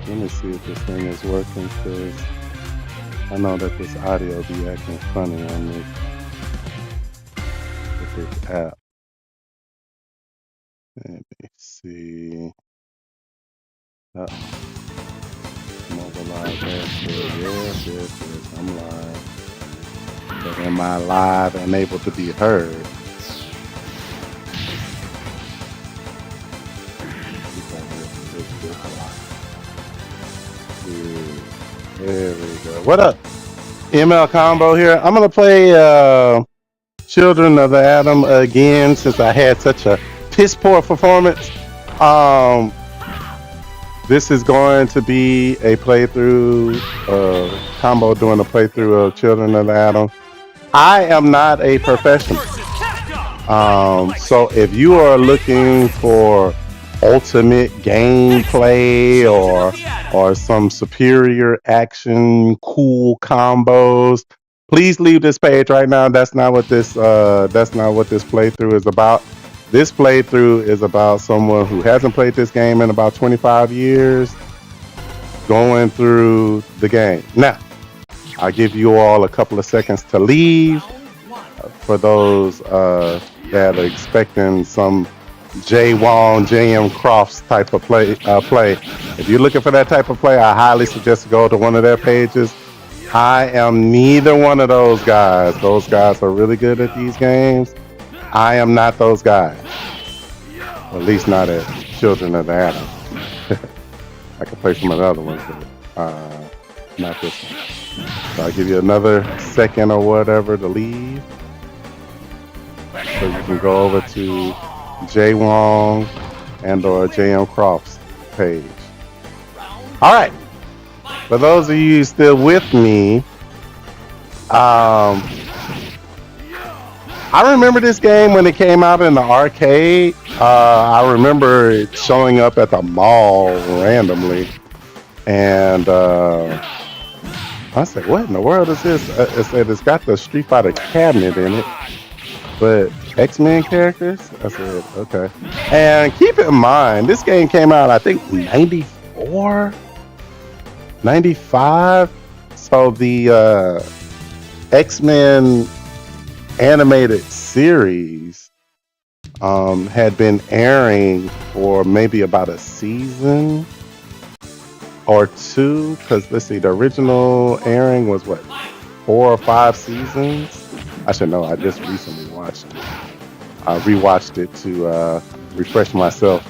Let me see if this thing is working, because I know that this audio be acting funny on this with this app. Let me see. Mobile live dashboard. Yes. I'm live. But am I live and able to be heard? There we go. What up? ML Combo here. I'm gonna play Children of the Atom again, since I had such a piss poor performance. This is going to be a playthrough, Combo doing a playthrough of Children of the Atom. I am not a professional. So if you are looking for ultimate gameplay or some superior action, cool combos, please leave this page right now. That's not what this playthrough is about. This playthrough is about someone who hasn't played this game in about 25 years going through the game. Now, I'll give you all a couple of seconds to leave for those that are expecting some J. Wong, J.M. Crofts type of play. If you're looking for that type of play, I highly suggest to go to one of their pages. I am neither one of those guys. Those guys are really good at these games. I am not those guys. At least not at Children of the Atom. I can play some of the other ones, but not this one. So I'll give you another second or whatever to leave. So you can go over to J. Wong and or J.M. Crofts page. All right. For those of you still with me, I remember this game when it came out in the arcade. I remember it showing up at the mall randomly. And I said, what in the world is this? It said it's got the Street Fighter cabinet in it, but X-Men characters? I said, okay. And keep in mind, this game came out, I think, 94? 95? So the X-Men animated series had been airing for maybe about a season or two, because let's see, the original airing was what, 4 or 5 seasons? I should know, I just recently watched it. I rewatched it to refresh myself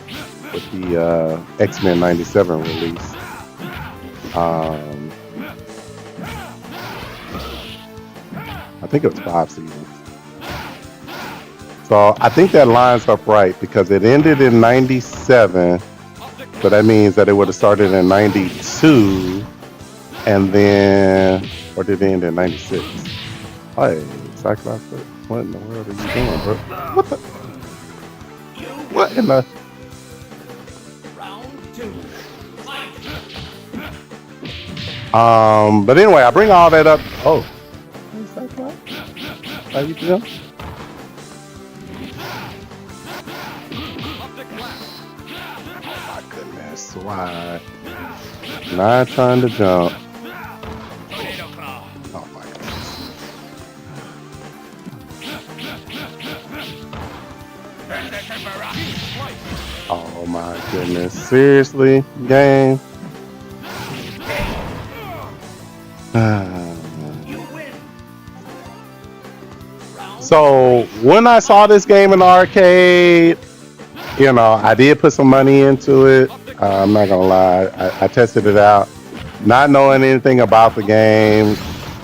with the X-Men 97 release. I think it was 5 seasons. So I think that lines up right, because it ended in 97. So that means that it would have started in 92. And then, or did it end in 96? Hey, Cyclops, what in the world are you doing, bro? What the? What in the? But anyway, I bring all that up. Oh, hey, Cyclops, how you doing? Oh my goodness, why? Not trying to jump. Oh my goodness. Oh my goodness. Seriously, game? So when I saw this game in the arcade, you know, I did put some money into it. I'm not gonna lie, I tested it out, not knowing anything about the game,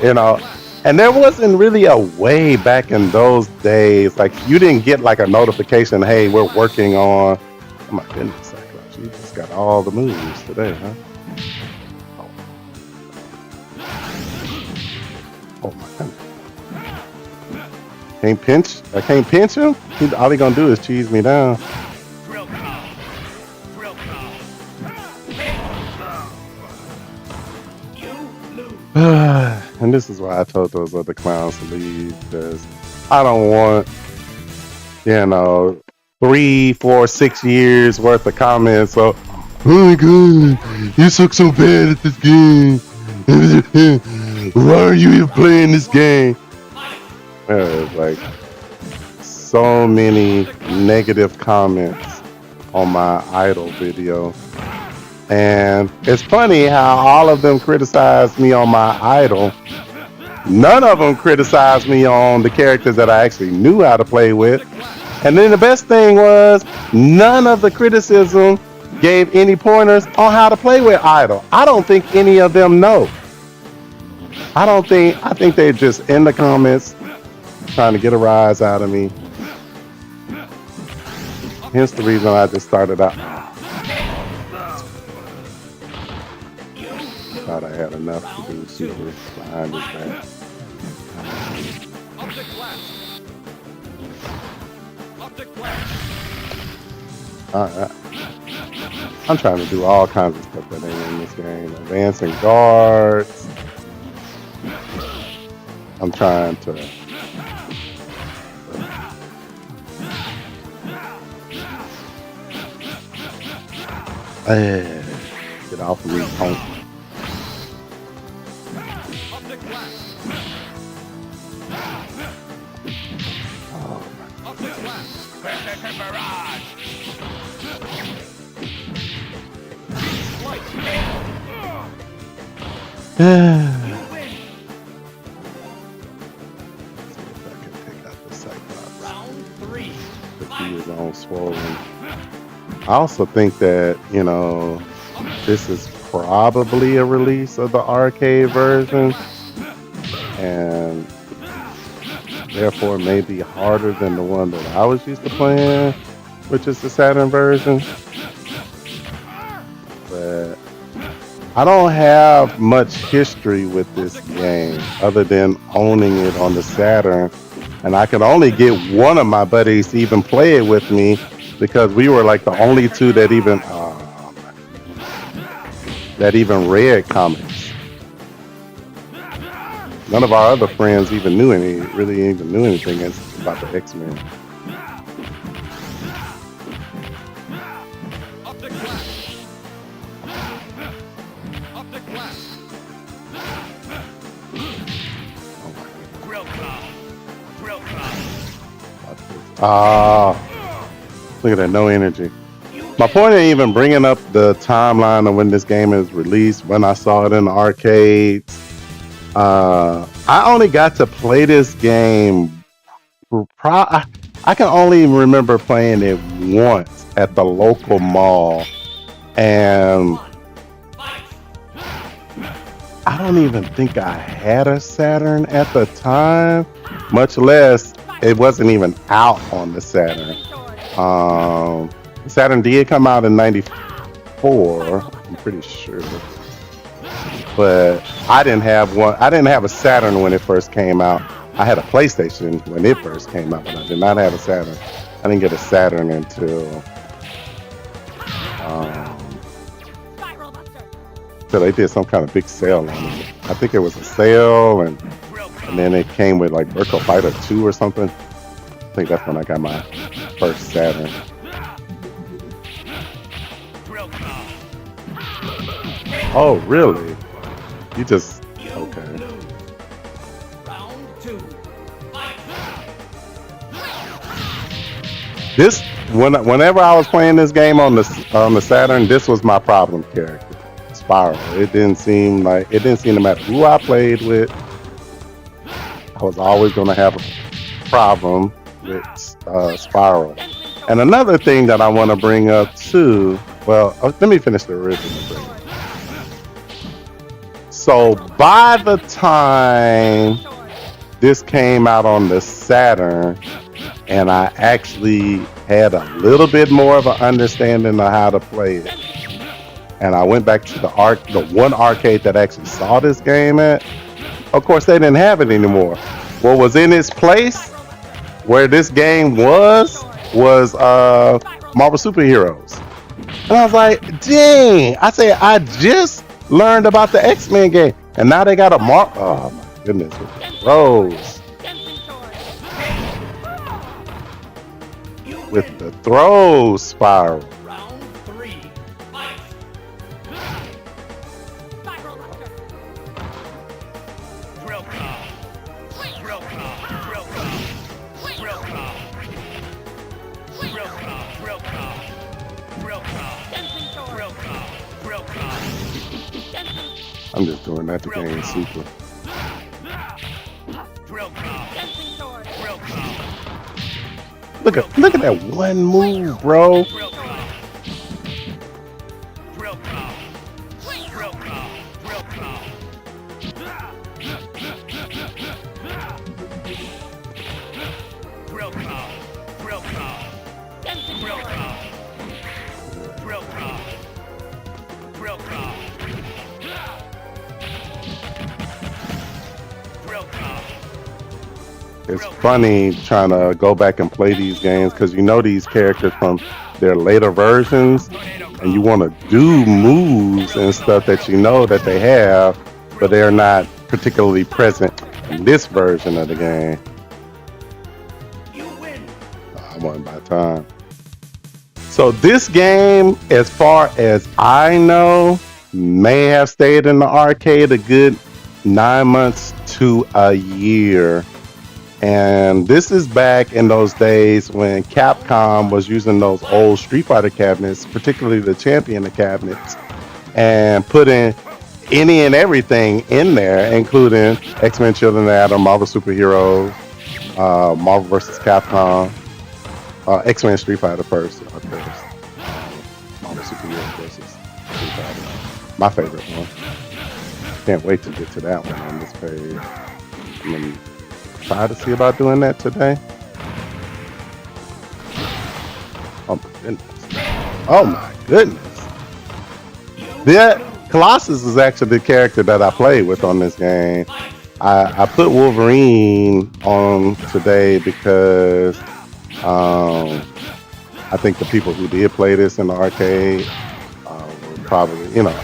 you know. And there wasn't really a way back in those days, like you didn't get like a notification, hey, we're working on. Oh my goodness, Cyclops, you just got all the moves today, huh? Oh my goodness. I can't pinch him? All he gonna do is cheese me down. And this is why I told those other clowns to leave, because I don't want, you know, 3, 4, 6 years worth of comments. So Oh my god, you suck so bad at this game. Why are you even playing this game? There's like so many negative comments on my idol video. And it's funny how all of them criticized me on my idol. None of them criticized me on the characters that I actually knew how to play with. And then the best thing was, none of the criticism gave any pointers on how to play with idol. I don't think any of them know. I think they're just in the comments trying to get a rise out of me. Hence the reason I just started out. Thought I had enough to do super behind his back. Alright. I'm trying to do all kinds of stuff that ain't in this game. Advancing guards. I'm trying to get off of me, punk. I also think that, you know, this is probably a release of the arcade version, and therefore may be harder than the one that I was used to playing, which is the Saturn version. But I don't have much history with this game other than owning it on the Saturn, and I could only get one of my buddies to even play it with me because we were like the only two that even read comics. None of our other friends even knew anything about the X-Men. Look at that, no energy. My point in even bringing up the timeline of when this game is released, when I saw it in the arcades, I only got to play this game. I can only remember playing it once at the local mall, and I don't even think I had a Saturn at the time, much less it wasn't even out on the Saturn. Saturn did come out in '94, I'm pretty sure, but I didn't have one. I didn't have a Saturn when it first came out. I had a PlayStation when it first came out, but I did not have a Saturn. I didn't get a Saturn until they did some kind of big sale on it. I think it was a sale, and then it came with like Virtual Fighter 2 or something. I think that's when I got my first Saturn. Oh, really? You just okay? This whenever I was playing this game on the Saturn, this was my problem character, Spiral. It didn't seem to matter who I played with. I was always going to have a problem with Spiral. And another thing that I want to bring up too. Well, let me finish the original thing. So by the time this came out on the Saturn, and I actually had a little bit more of an understanding of how to play it, and I went back to the one arcade that actually saw this game at, of course they didn't have it anymore. What was in its place, where this game was Marvel Superheroes. And I was like, dang, I just learned about the X-Men game, and now they got oh my goodness, with the throws. With the throws, Spiral. I'm just doing that to gain super. Look at that one move, bro. It's funny trying to go back and play these games because you know these characters from their later versions, and you want to do moves and stuff that you know that they have, but they're not particularly present in this version of the game. I won by time. So this game, as far as I know, may have stayed in the arcade a good 9 months to a year. And this is back in those days when Capcom was using those old Street Fighter cabinets, particularly the Champion cabinets, and putting any and everything in there, including X-Men Children of Atom, Marvel Superheroes, Marvel vs. Capcom, X-Men Street Fighter first, of course. Marvel Superheroes versus Street Fighter. My favorite one. Can't wait to get to that one on this page. I'm gonna try to see about doing that today. Oh my goodness. Oh my goodness. Colossus is actually the character that I played with on this game. I put Wolverine on today because I think the people who did play this in the arcade will probably, you know,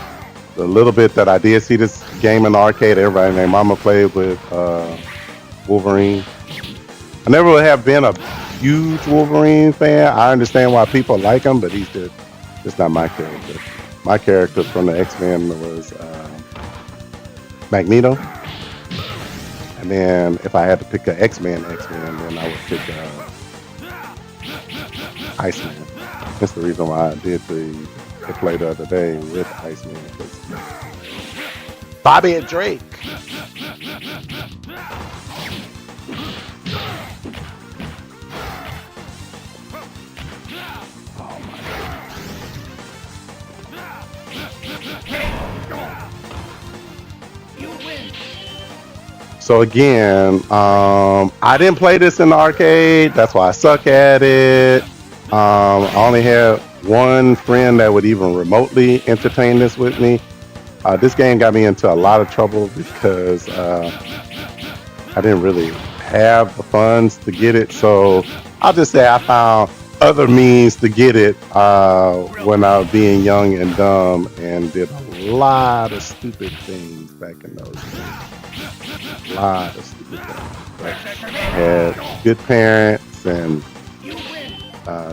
the little bit that I did see this game in the arcade, everybody named Mama played with Wolverine. I never really have been a huge Wolverine fan. I understand why people like him, but he's just not my character. My character from the X-Men was Magneto. And then if I had to pick an X-Men, then I would pick Iceman. That's the reason why I did the play the other day with Iceman. Bobby and Drake. So again, I didn't play this in the arcade. That's why I suck at it. I only had one friend that would even remotely entertain this with me. This game got me into a lot of trouble because I didn't really have the funds to get it. So I'll just say I found other means to get it when I was being young and dumb and did a lot of stupid things back in those days. A lot of stupid things. Like, had good parents and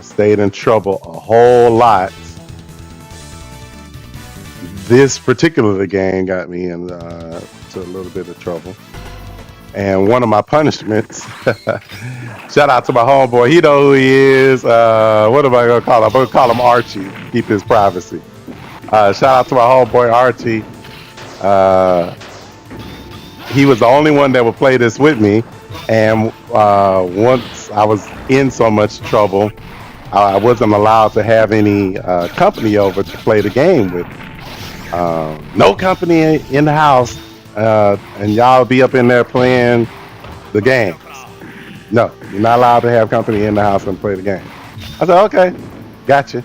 stayed in trouble a whole lot. This particular game got me into a little bit of trouble. And one of my punishments, shout out to my homeboy, he know who he is. What am I gonna call him? I'm gonna call him Archie, keep his privacy. Shout out to my homeboy Archie. He was the only one that would play this with me. And once I was in so much trouble, I wasn't allowed to have any company over to play the game with. No company in the house, and y'all be up in there playing the games. No, you're not allowed to have company in the house and play the game. I said, okay, gotcha.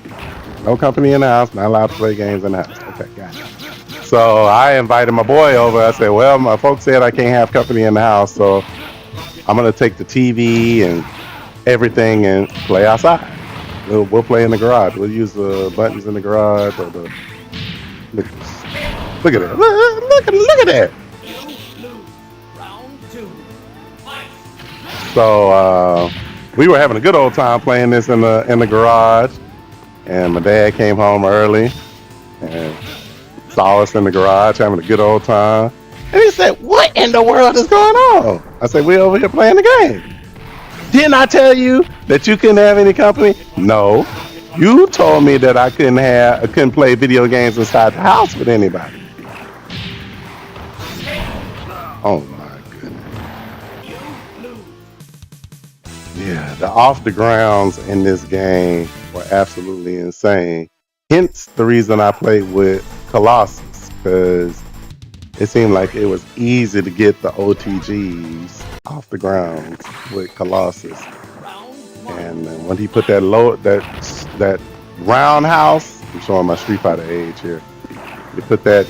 No company in the house, not allowed to play games in the house. Okay, gotcha. So I invited my boy over. I said, well, my folks said I can't have company in the house, so I'm gonna take the TV and everything and play outside. We'll play in the garage. We'll use the buttons in the garage or the. Look at that! Look at that! So we were having a good old time playing this in the garage, and my dad came home early and saw us in the garage having a good old time. And he said, "What in the world is going on?" I said, "We over here playing the game. Didn't I tell you that you couldn't have any company?" No. You told me that I couldn't play video games inside the house with anybody. Oh my goodness. Yeah, the off the grounds in this game were absolutely insane. Hence the reason I played with Colossus, because it seemed like it was easy to get the OTGs off the grounds with Colossus. And when he put that roundhouse, I'm showing my Street Fighter age here. He put that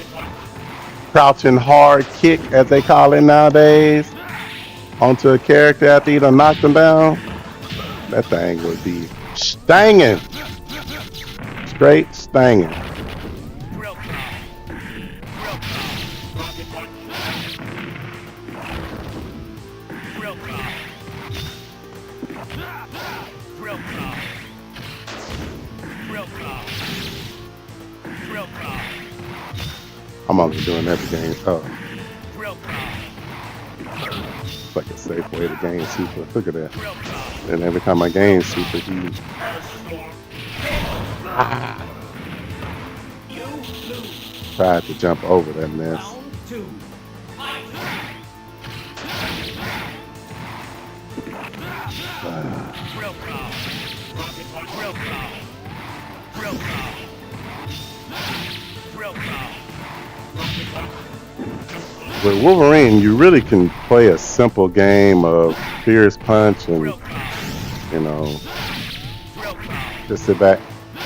crouching hard kick, as they call it nowadays, onto a character after he done knocked him down. That thing would be stanging, straight stanging. I'm only doing every game. Oh, it's like a safe way to gain super. Look at that. And every time I gain super, he tried to jump over that mess. With Wolverine, you really can play a simple game of Fierce Punch and, you know, just sit back.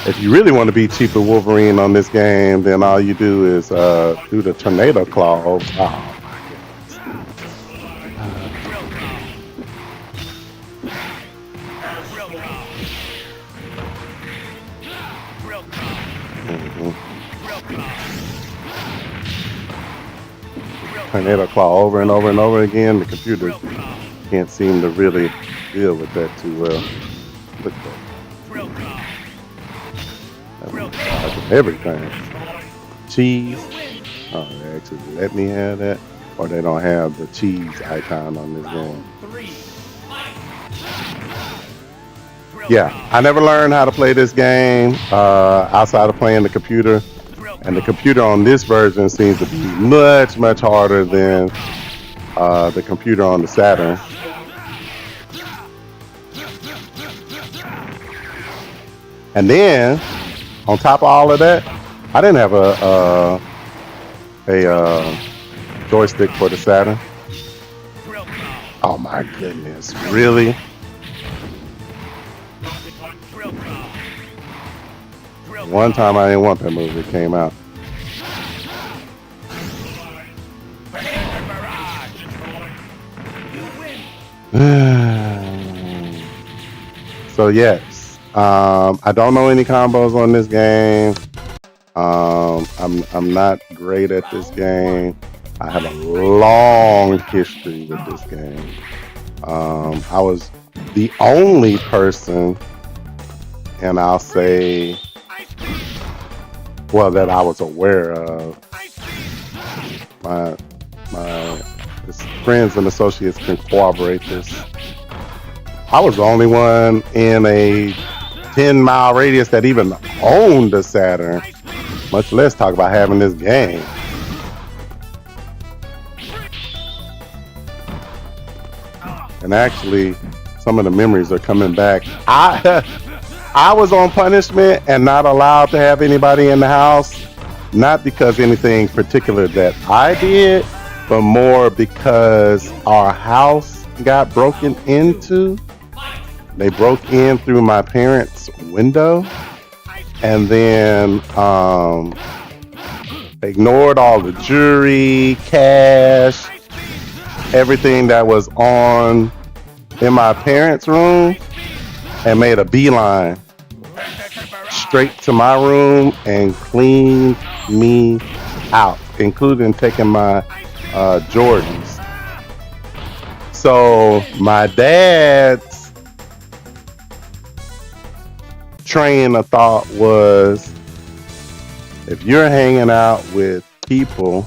If you really want to be cheap with Wolverine on this game, then all you do is do the Tornado Claw. Oh my goodness. Tornado Claw over and over and over again. The computer can't seem to really deal with that too well. Look at that. Everything. Cheese. Oh, they actually let me have that. Or they don't have the cheese icon on this game. Yeah, I never learned how to play this game outside of playing the computer. And the computer on this version seems to be much, much harder than the computer on the Saturn. And then, on top of all of that, I didn't have a joystick for the Saturn. Oh my goodness, really? One time I didn't want that movie, it came out. So yes, I don't know any combos on this game. I'm not great at this game. I have a long history with this game. I was the only person, and I'll say, well, that I was aware of. My friends and associates can corroborate this. I was the only one in a 10-mile radius that even owned a Saturn, much less talk about having this game. And actually, some of the memories are coming back. I was on punishment and not allowed to have anybody in the house, not because anything particular that I did, but more because our house got broken into. They broke in through my parents' window and then ignored all the jewelry, cash, everything that was in my parents' room, and made a beeline straight to my room and cleaned me out, including taking my Jordans. So my dad's train of thought was, if you're hanging out with people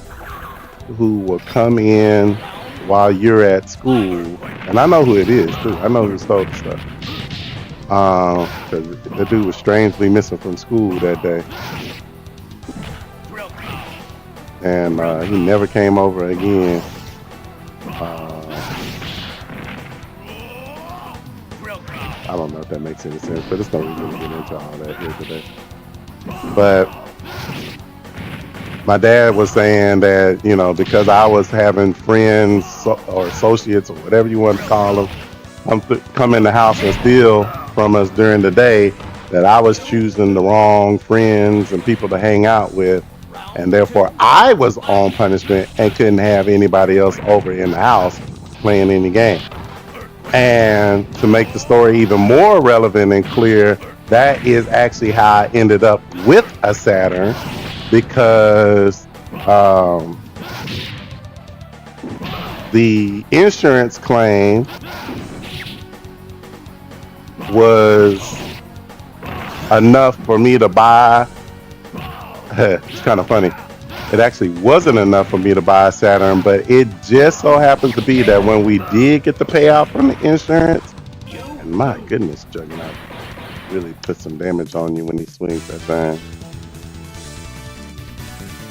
who will come in while you're at school, and I know who it is too, I know who stole the stuff. Because the dude was strangely missing from school that day, and he never came over again. I don't know if that makes any sense, but it's no reason to get into all that here today. But my dad was saying that, you know, because I was having friends or associates or whatever you want to call them come in the house and steal from us during the day, that I was choosing the wrong friends and people to hang out with, and therefore I was on punishment and couldn't have anybody else over in the house playing any game. And to make the story even more relevant and clear, that is actually how I ended up with a Saturn, because the insurance claim was enough for me to buy. It's kind of funny. It actually wasn't enough for me to buy a Saturn, but it just so happens to be that when we did get the payout from the insurance, and my goodness, Juggernaut really puts some damage on you when he swings that thing.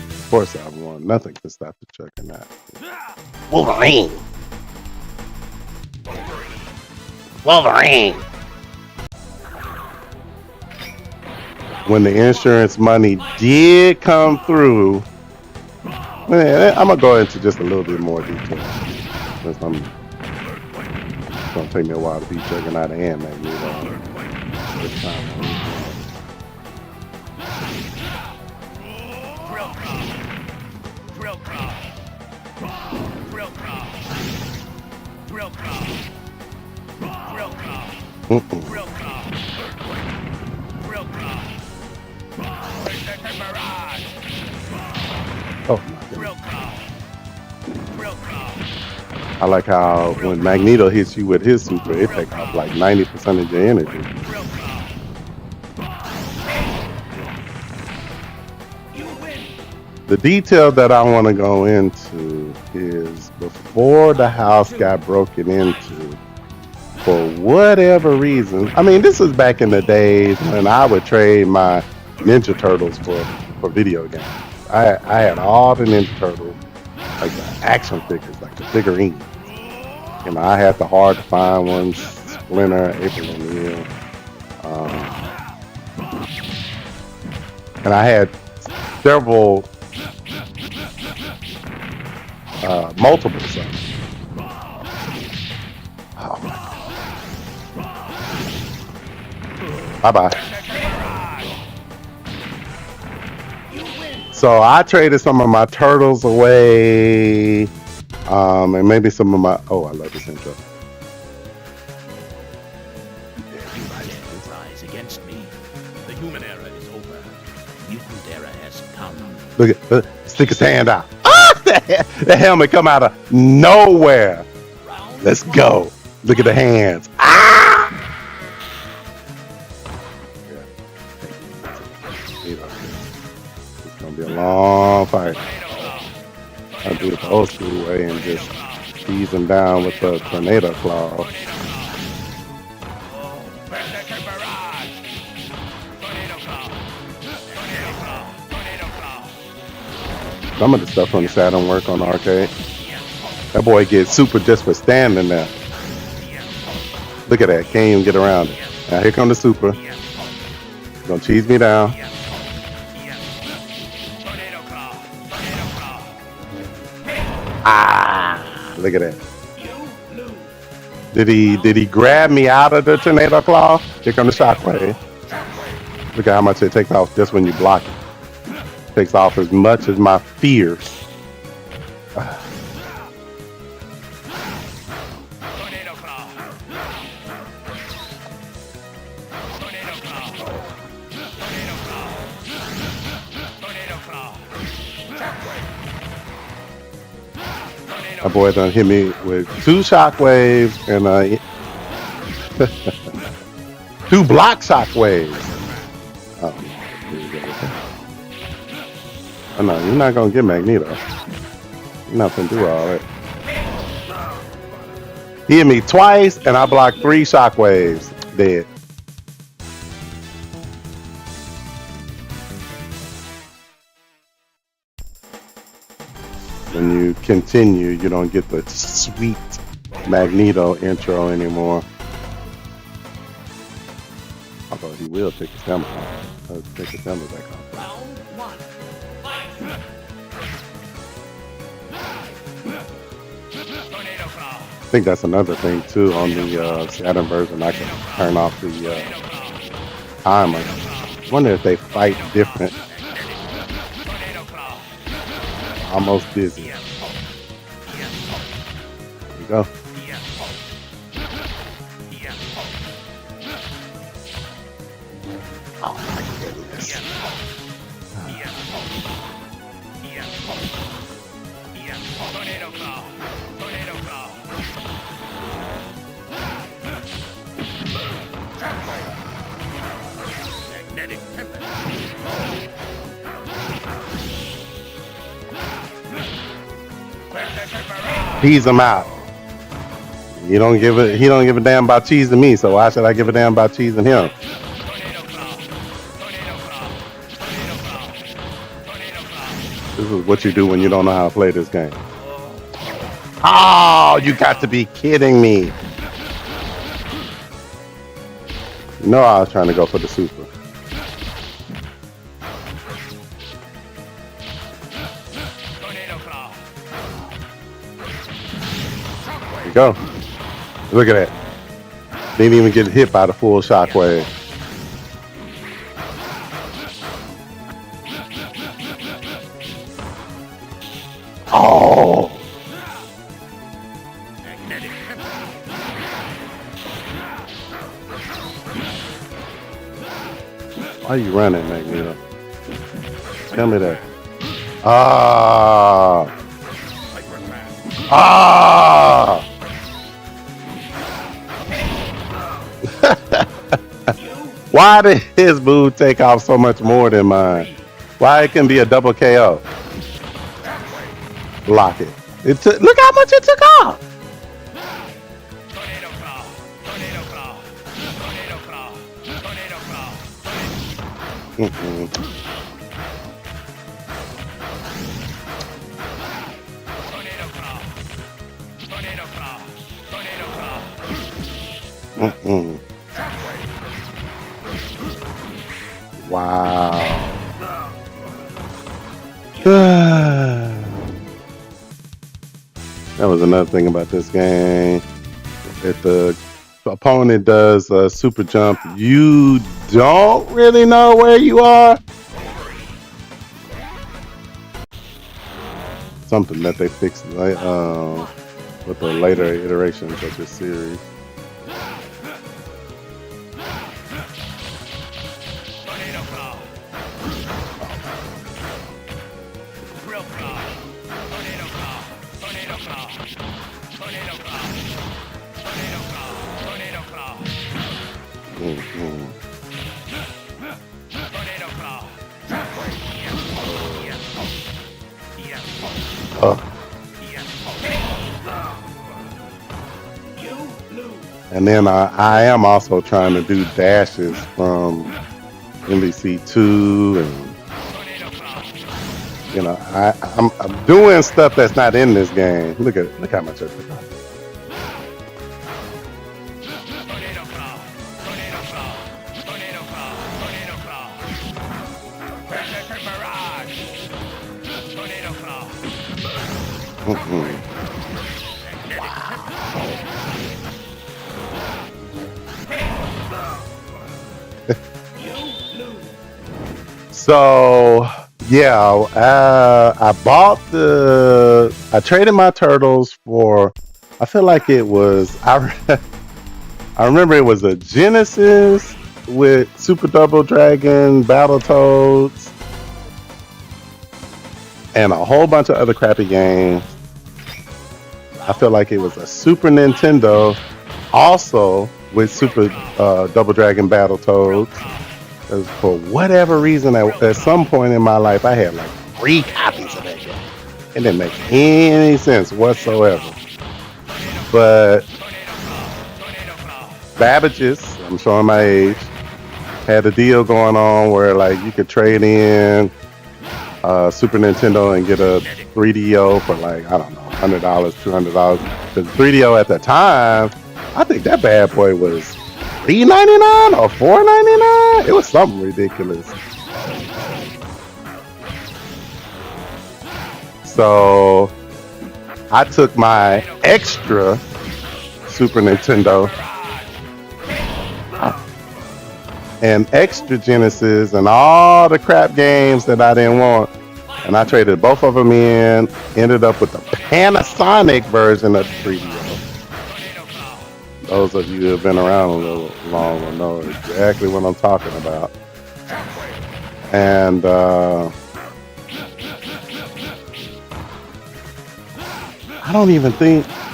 Of course, I won. Nothing can stop the Juggernaut. Wolverine! Wolverine! When the insurance money did come through, man, I'm gonna go into just a little bit more detail. It's gonna take me a while to beat Juggernaut and Magneto this time. Oh my goodness. I like how when Magneto hits you with his super, it takes off like 90% of your energy. The detail that I want to go into is before the house got broken into, for whatever reason. I mean, this was back in the days when I would trade my Ninja Turtles for video games. I had all the Ninja Turtles, like the action figures, like the figurines. You know, I had the hard to find ones, Splinter, April O'Neil, and I had several multiples of them. Oh my God. Bye-bye. So I traded some of my turtles away, and maybe some of my. Oh, I love this intro. Rise against me. The human era is over. Mutant era has come. Look at stick his hand out. Ah, the helmet come out of nowhere. Let's go. Look at the hands. Ah! It's gonna be a long fight. I'll do it the old school way and just tease him down with the tornado claw. Some of the stuff from the Saturn work on the arcade. That boy gets super just for standing there. Look at that. Can't even get around it. Now here comes the super. Gonna tease me down. Ah! Look at that. Did he grab me out of the tornado claw? Here comes the shockwave. Look at how much it takes off just when you block it. Takes off as much as my fears. My boy done hit me with 2 shockwaves and 2 block shockwaves. Oh no, you're not gonna get Magneto. You're not gonna do all that. He hit me twice and I blocked 3 shockwaves. Dead. when you continue, you don't get the sweet Magneto intro anymore. Although he will take his helmet off. Take his helmet back off. Round one. Fight. Tornado claw. I think that's another thing too on the Saturn version. I can turn off the timer. I wonder if they fight different. Tornado claw. Almost dizzy. There you go. Oh my goodness. Tornado claw. Tornado claw. Magnetic tempest. Tease him out. He don't give a damn about cheesing me, so why should I give a damn about cheesing him? Tornado claw. Tornado claw. Tornado claw. Tornado claw. This is what you do when you don't know how to play this game. Oh, you got to be kidding me. No, I was trying to go for the super. Tornado claw. There you go. Look at that. Didn't even get hit by the full shockwave. Oh. Magnetic tempest. Why are you running, Magneto? Tell me that. Ah. Ah. Why did his move take off so much more than mine? Why it can be a double KO? Block it. It took. Look how much it took off. Tornado claw. Tornado claw. Tornado claw. Tornado claw. Mm-mm. Tornado claw. Tornado claw. Tornado claw. Mm-mm. Wow. That was another thing about this game. If the opponent does a super jump, you don't really know where you are. Something that they fixed with the later iterations of this series. Tornado claw. Real claw. Tornado claw. Tornado claw. Tornado claw. Tornado claw. Tornado claw. Mm-hmm. Tornado claw. And then I am also trying to do dashes from NBC2, and you know I'm doing stuff that's not in this game. Look how much I took off. Tornado claw. Tornado claw. Tornado claw. Tornado claw. Predator barrage. Tornado claw. Mm-mm. So yeah, I traded my turtles for, I feel like it was, I remember it was a Genesis with Super Double Dragon, Battletoads, and a whole bunch of other crappy games. I feel like it was a Super Nintendo also with Super Double Dragon, Battletoads. Because for whatever reason, at some point in my life, I had like 3 copies of that game. It didn't make any sense whatsoever. But Babbage's, I'm showing my age, had a deal going on where like you could trade in Super Nintendo and get a 3DO for like, I don't know, $100, $200. Because 3DO at the time, I think that bad boy was $3.99 or $4.99. It was something ridiculous. So I took my extra Super Nintendo and extra Genesis and all the crap games that I didn't want, and I traded both of them in. Ended up with the Panasonic version of the 3DO. Those of you who have been around a little long will know exactly what I'm talking about. And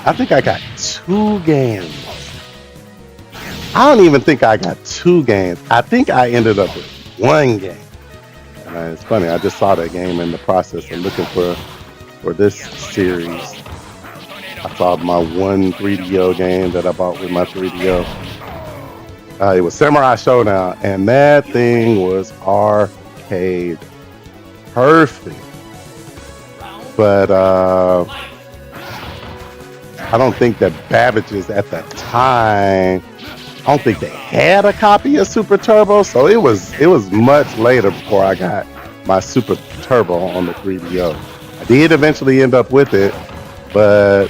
I think I got 2 games. I don't even think I got 2 games. I think I ended up with 1 game. And it's funny, I just saw that game in the process of looking for this series. I saw my 1 3DO game that I bought with my 3DO. It was Samurai Showdown, and that thing was arcade perfect. But I don't think that Babbage's at that time, I don't think they had a copy of Super Turbo, so it was much later before I got my Super Turbo on the 3DO. I did eventually end up with it, but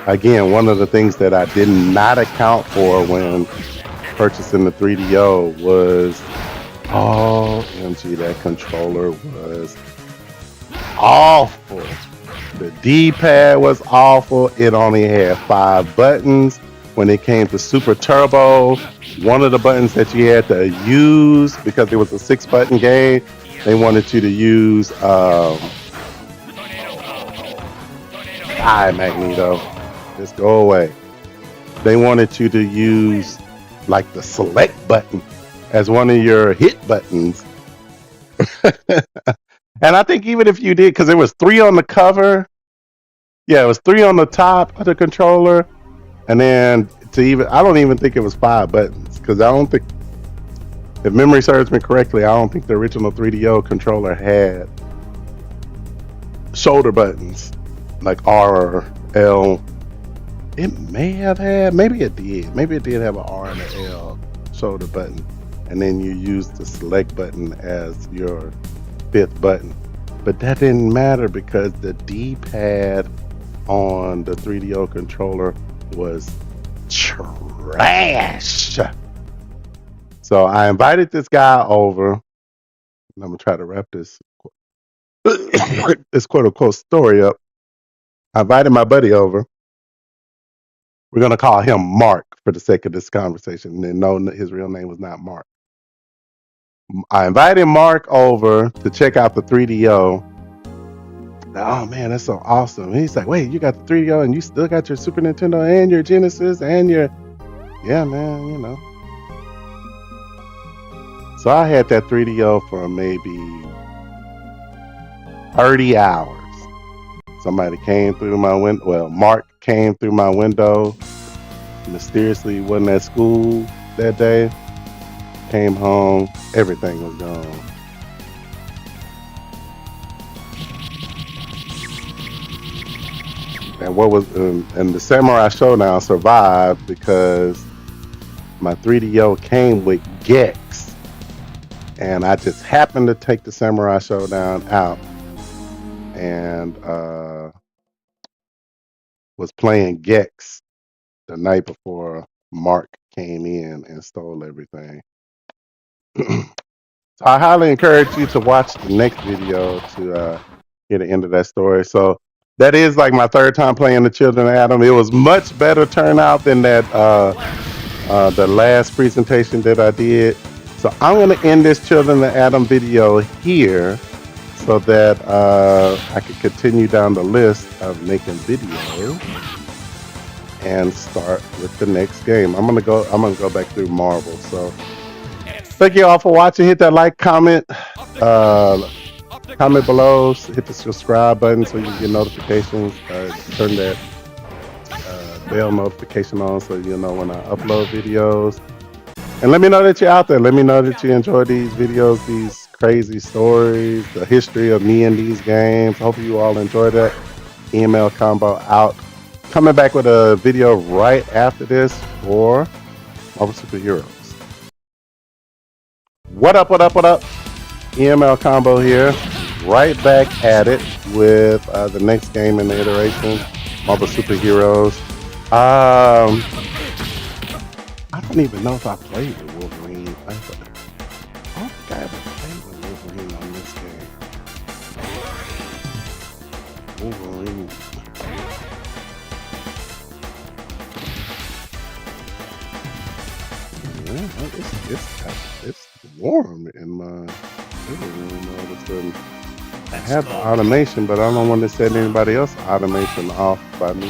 again, one of the things that I did not account for when purchasing the 3DO was, OMG, that controller was awful. The D-pad was awful. It only had 5 buttons. When it came to Super Turbo, one of the buttons that you had to use, because it was a 6-button game, they wanted you to use Magneto. Just go away. They wanted you to use like the select button as one of your hit buttons. And I think even if you did, because there was 3 on the cover, yeah, it was 3 on the top of the controller, and then I don't even think it was 5 buttons, because I don't think, if memory serves me correctly, I don't think the original 3DO controller had shoulder buttons like R or L. It may have had, maybe it did have an R and an L shoulder button, and then you use the select button as your 5th button. But that didn't matter because the D-pad on the 3DO controller was trash. So I invited this guy over, and I'm gonna try to wrap this this quote unquote story up. I invited my buddy over. We're gonna call him Mark for the sake of this conversation. And no, his real name was not Mark. I invited Mark over to check out the 3DO. Oh man, that's so awesome. He's like, wait, you got the 3DO and you still got your Super Nintendo and your Genesis and your, yeah, man, you know. So I had that 3DO for maybe 30 hours. Somebody came through my window. Well, Mark came through my window. Mysteriously wasn't at school that day. Came home, everything was gone. And and the Samurai Showdown survived because my 3DO came with Gex, and I just happened to take the Samurai Showdown out and was playing Gex the night before Mark came in and stole everything. So I highly encourage you to watch the next video to hear the end of that story. So that is like my 3rd time playing the Children of Adam. It was much better turnout than that the last presentation that I did. So I'm gonna end this Children of Adam video here so that I can continue down the list of making videos and start with the next game. I'm gonna go back through Marvel. So thank you all for watching. Hit that like, comment below, hit the subscribe button so you can get notifications. Turn that bell notification on so you'll know when I upload videos. And let me know that you're out there. Let me know that you enjoy these videos, these crazy stories, the history of me and these games. Hope you all enjoyed that. EML combo out. Coming back with a video right after this for Marvel Superheroes. What up, what up, what up? EML combo here. Right back at it with the next game in the iteration, Marvel Superheroes. I don't even know if I played with Wolverine. I don't think I ever played with Wolverine on this game. Wolverine. Yeah, it's warm in my living room all of a sudden. I have the automation, but I don't want to set anybody else's automation off by me.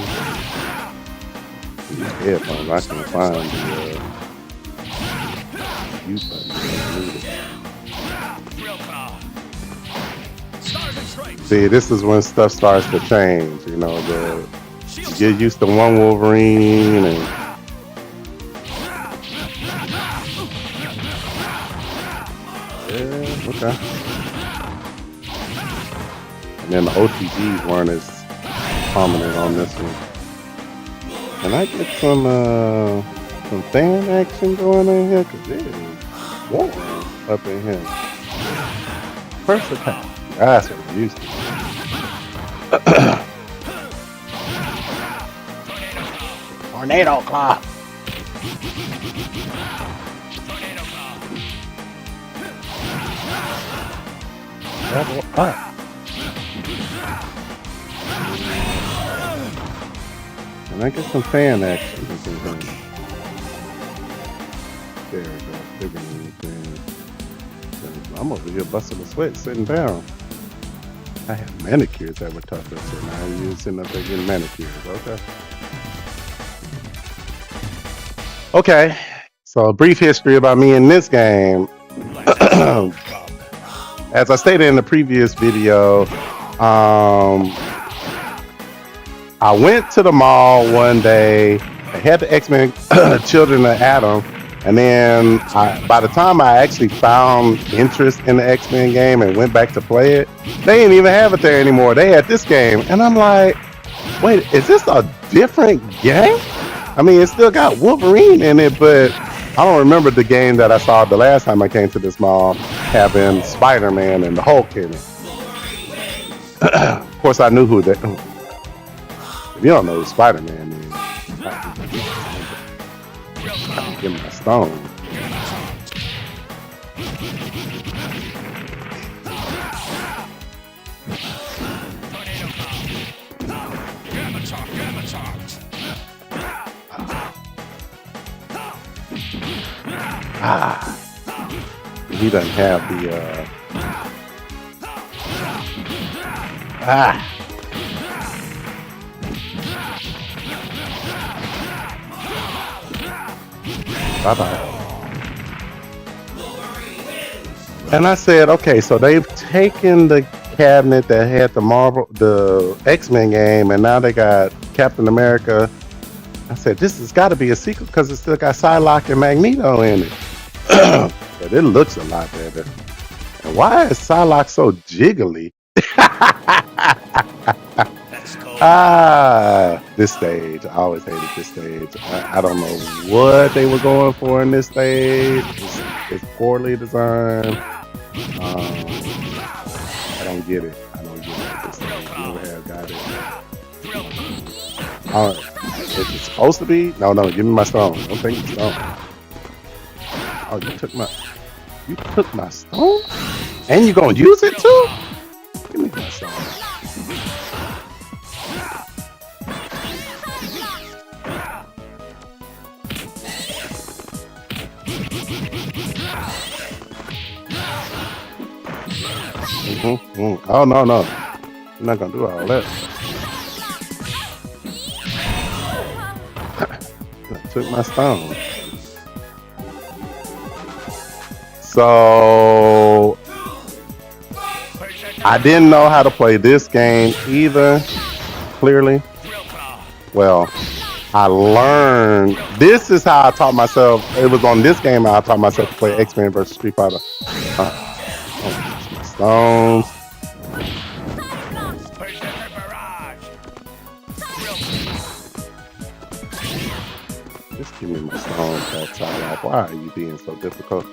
These headphones, I can find the mute button. See, this is when stuff starts to change. You know, you get used to one Wolverine and yeah, okay. And then the OTGs weren't as prominent on this one. Can I get some fan action going in here? Cause it is warm up in here. First attack. That's what I'm used to. Tornado claw. Level up. Can I get some fan action? There we go. I'm over here busting a sweat sitting down. I had manicures that were tougher, so now you're sitting up there getting manicures. Okay. So a brief history about me in this game. As I stated in the previous video, I went to the mall one day. I had the X-Men Children of Atom, and then by the time I actually found interest in the X-Men game and went back to play it, they didn't even have it there anymore. They had this game, and I'm like, wait, is this a different game? I mean, it still got Wolverine in it, but I don't remember the game that I saw the last time I came to this mall having Spider-Man and the Hulk in it. Of course, I knew who that. If you don't know who Spider-Man is, I can give him a stone. He doesn't have the bye-bye. And I said, okay, so they've taken the cabinet that had the X-Men game, and now they got Captain America. I said, this has got to be a sequel because it still got Psylocke and Magneto in it. But it looks a lot better. And why is Psylocke so jiggly? This stage. I always hated this stage. I don't know what they were going for in this stage. It's poorly designed. I don't get it. This stage. Never have got it. Is it supposed to be? No, give me my stone. Don't take the stone. Oh, you took my stone? And you gonna use it too? Give me my stone. Oh, no. You're not gonna do all that. I took my stone. So I didn't know how to play this game either, clearly. Well, I learned. This is how I taught myself. It was on this game I taught myself to play X-Men versus Street Fighter. Oh, my stones. Just give me my stones outside off. Why are you being so difficult?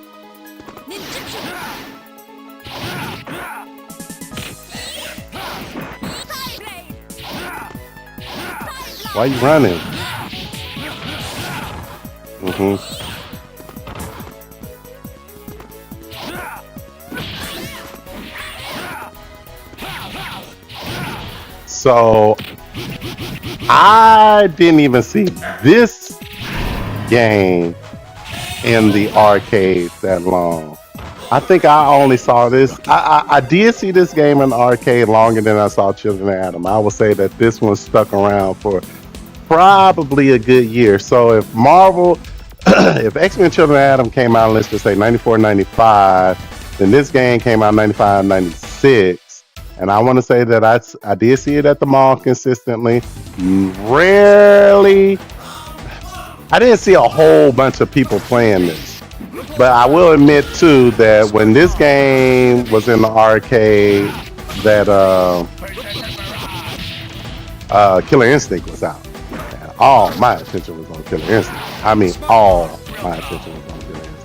Why are you running? So I didn't even see this game in the arcade that long. I think I only saw this. I did see this game in the arcade longer than I saw Children of Adam. I would say that this one stuck around for probably a good year. So if Marvel, if X-Men Children of Adam came out, let's just say 94, 95, then this game came out 95, 96. And I want to say that I did see it at the mall consistently. Rarely. I didn't see a whole bunch of people playing this. But I will admit too that when this game was in the arcade, that Killer Instinct was out. And all my attention was on Killer Instinct. I mean, all my attention was on Killer Instinct.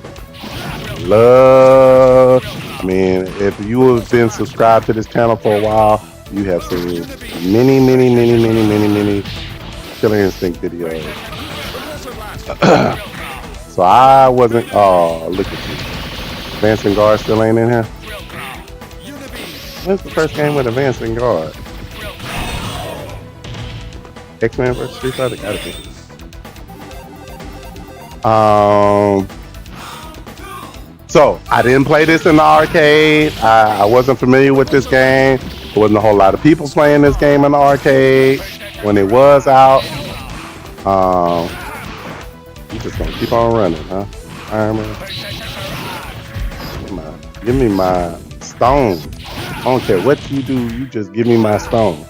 I mean, if you have been subscribed to this channel for a while, you have seen many Killer Instinct videos. So I wasn't. Oh, look at you. Advancing Guard still ain't in here. When's the first game with Advancing Guard? X-Men vs. Street Fighter? Gotta be. So I didn't play this in the arcade. I wasn't familiar with this game. There wasn't a whole lot of people playing this game in the arcade when it was out. You just gonna keep on running, huh? Iron Man. Give me my stone. I don't care what you do, you just give me my stone.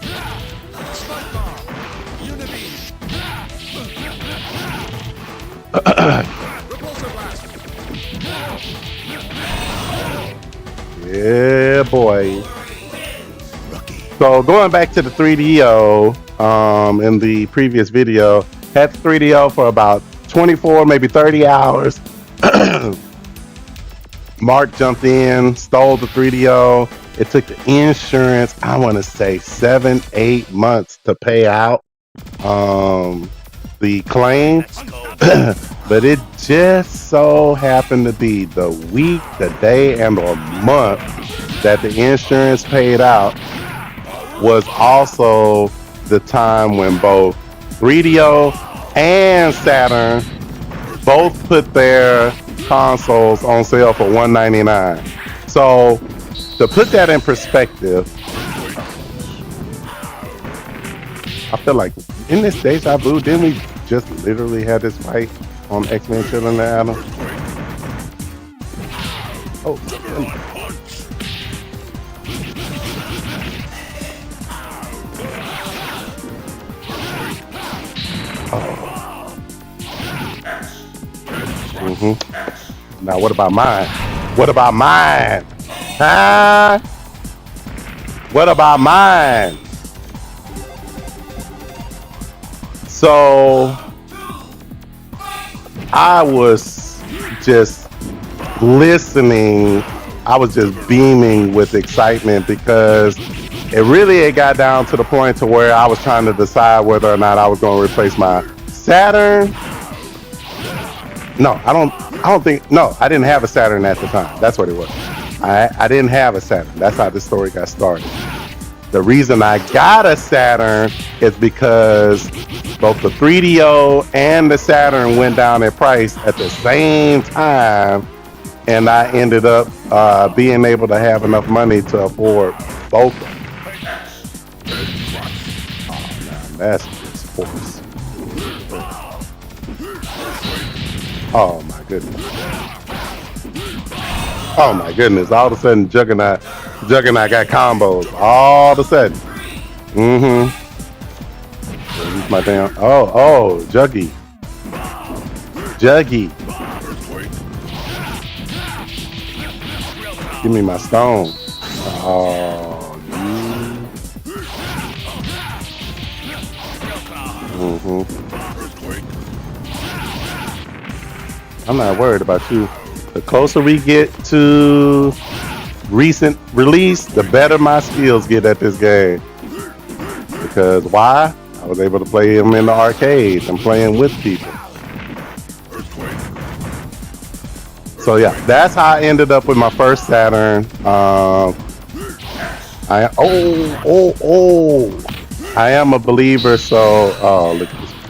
Yeah, boy. So going back to the 3DO, in the previous video, had the 3DO for about 24, maybe 30 hours. Mark jumped in, stole the 3DO. It took the insurance, I want to say 7-8 months to pay out the claim. But it just so happened to be the week, the day, and the month that the insurance paid out was also the time when both 3DO and Saturn both put their consoles on sale for $199. So to put that in perspective, I feel like in this deja vu, didn't we just literally have this fight on X-Men Children of Adam? Oh, Now what about mine? What about mine? Huh? What about mine? So I was just listening. I was just beaming with excitement because it got down to the point to where I was trying to decide whether or not I was going to replace my Saturn. No, I didn't have a Saturn at the time. That's what it was. I didn't have a Saturn. That's how this story got started. The reason I got a Saturn is because both the 3DO and the Saturn went down in price at the same time, and I ended up being able to have enough money to afford both of them. Oh, man, that's just force. Oh my goodness. Oh my goodness. All of a sudden Juggernaut got combos. All of a sudden. Use my damn Juggy. Give me my stone. Oh, I'm not worried about you. The closer we get to recent release, the better my skills get at this game. Because why? I was able to play them in the arcades and playing with people. So yeah, that's how I ended up with my first Saturn. I am a believer. So look at this play.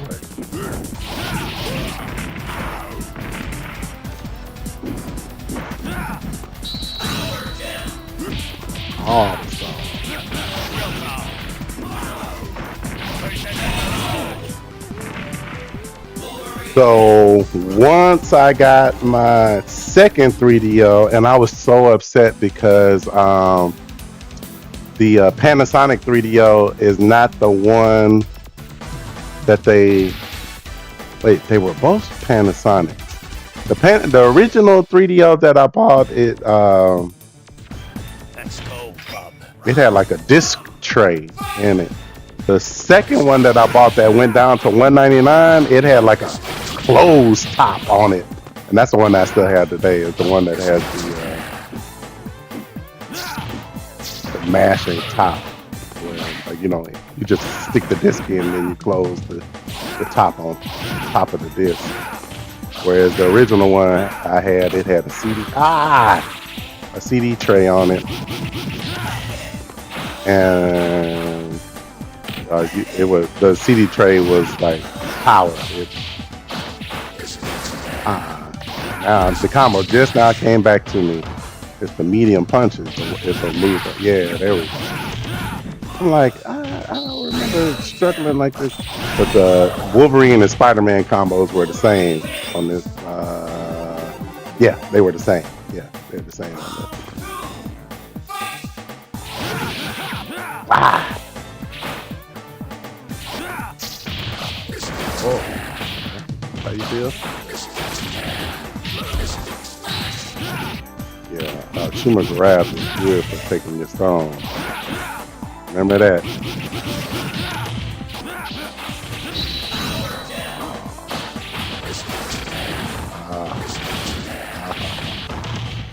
Oh, so once I got my second 3DO, and I was so upset because the Panasonic 3DO is not the one that they were both Panasonic. The original 3DO that I bought, it had like a disc tray in it. The second one that I bought that went down to $199, it had like a closed top on it, and that's the one that I still have today. It's the one that has the mashing top, where you just stick the disc in and then you close the top on top of the disc. Whereas the original one I had, it had a CD tray on it, and the CD tray was like power. Now the combo just now came back to me. It's the medium punches. It's a mover. Yeah, there we go. I'm like, I don't remember struggling like this. But the Wolverine and Spider-Man combos were the same on this. Yeah, they were the same. Yeah, they're the same on this. Oh, how you feel? Yeah, Schumer's grab is good for taking your stone. Remember that.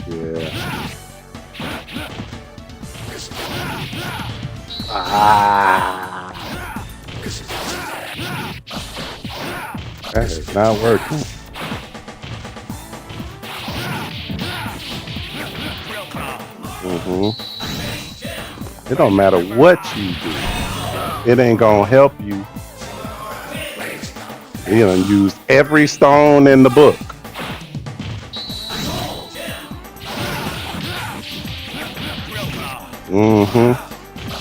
Yeah. That is not working. It don't matter what you do. It ain't gonna help you. You done used every stone in the book.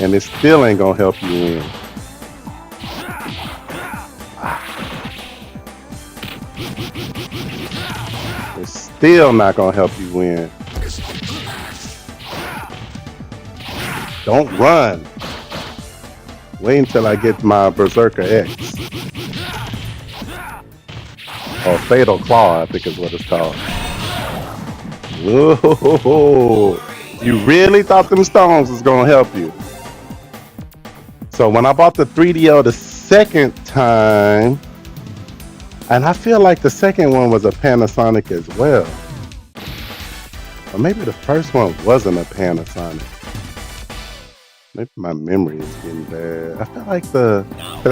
And it still ain't gonna help you win. It's still not gonna help you win. Don't run. Wait until I get my Berserker X. Or Fatal Claw, I think is what it's called. Whoa. You really thought them stones was gonna help you. So when I bought the 3DO the second time, and I feel like the second one was a Panasonic as well. Or maybe the first one wasn't a Panasonic. Maybe my memory is getting bad. I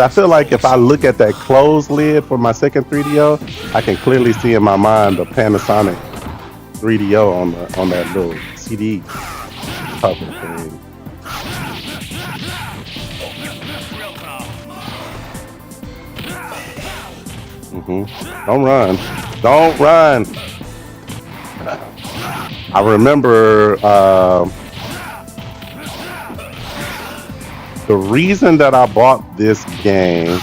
feel like if I look at that closed lid for my second 3DO, I can clearly see in my mind the Panasonic 3DO on that little CD cover thing. Don't run. Don't run. I remember the reason that I bought this game,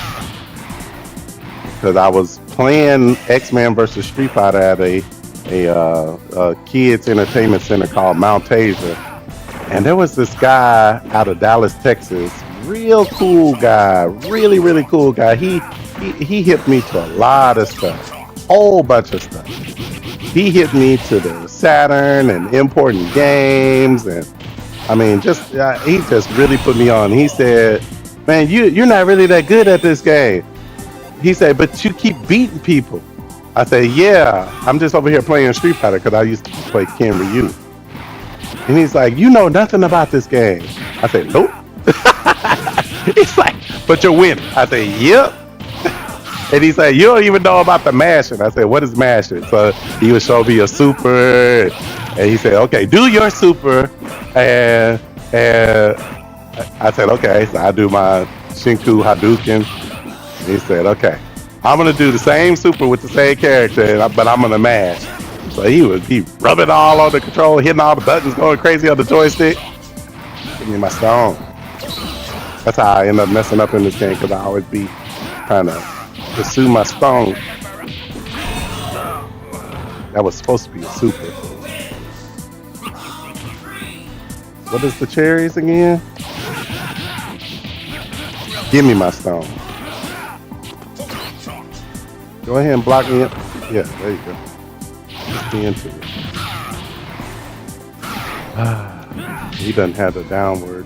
because I was playing X-Men vs. Street Fighter at a kids entertainment center called Mount Tasia, and there was this guy out of Dallas, Texas, real cool guy, really cool guy. He hipped me to a lot of stuff, whole bunch of stuff. he hit me to the Saturn and importing games, and I mean, just he just really put me on. He said, "Man, you're not really that good at this game." He said, "But you keep beating people." I said, "Yeah, I'm just over here playing Street Fighter because I used to play Ken Ryu." And he's like, "You know nothing about this game." I said, "Nope." He's like, "But you're winning." I said, "Yep." And he said, "You don't even know about the mashing." I said, "What is mashing?" So he would show me a super, and he said, "Okay, do your super," and I said, "Okay." So I do my Shinku Hadouken. And he said, "Okay, I'm gonna do the same super with the same character, but I'm gonna mash." So he would be rubbing all on the control, hitting all the buttons, going crazy on the joystick. Give me my stone. That's how I end up messing up in this game because I always be trying to pursue my stone. That was supposed to be a super. What is the cherries again? Give me my stone. Go ahead and block me up. Yeah, there you go. Just be into it. He doesn't have the downward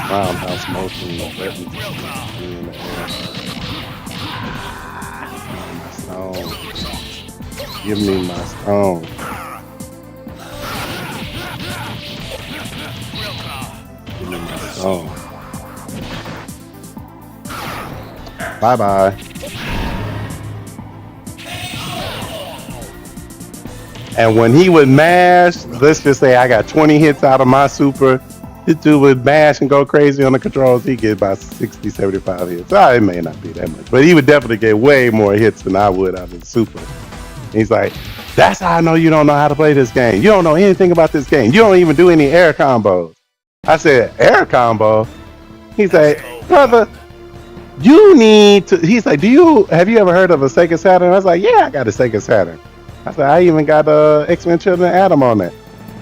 roundhouse motion. Let me be in the air. My stone. Give me my stone. Give me my stone. Bye bye. And when he would mash, let's just say I got 20 hits out of my super. This dude would mash and go crazy on the controls. He'd get about 60, 75 hits. It may not be that much, but he would definitely get way more hits than I would out of the super. And he's like, "That's how I know you don't know how to play this game. You don't know anything about this game. You don't even do any air combos." I said, "Air combo?" He's like, "Brother, you need to." He's like, have you ever heard of a Sega Saturn?" I was like, "Yeah, I got a Sega Saturn." I said, "I even got X-Men Children of Atom on that."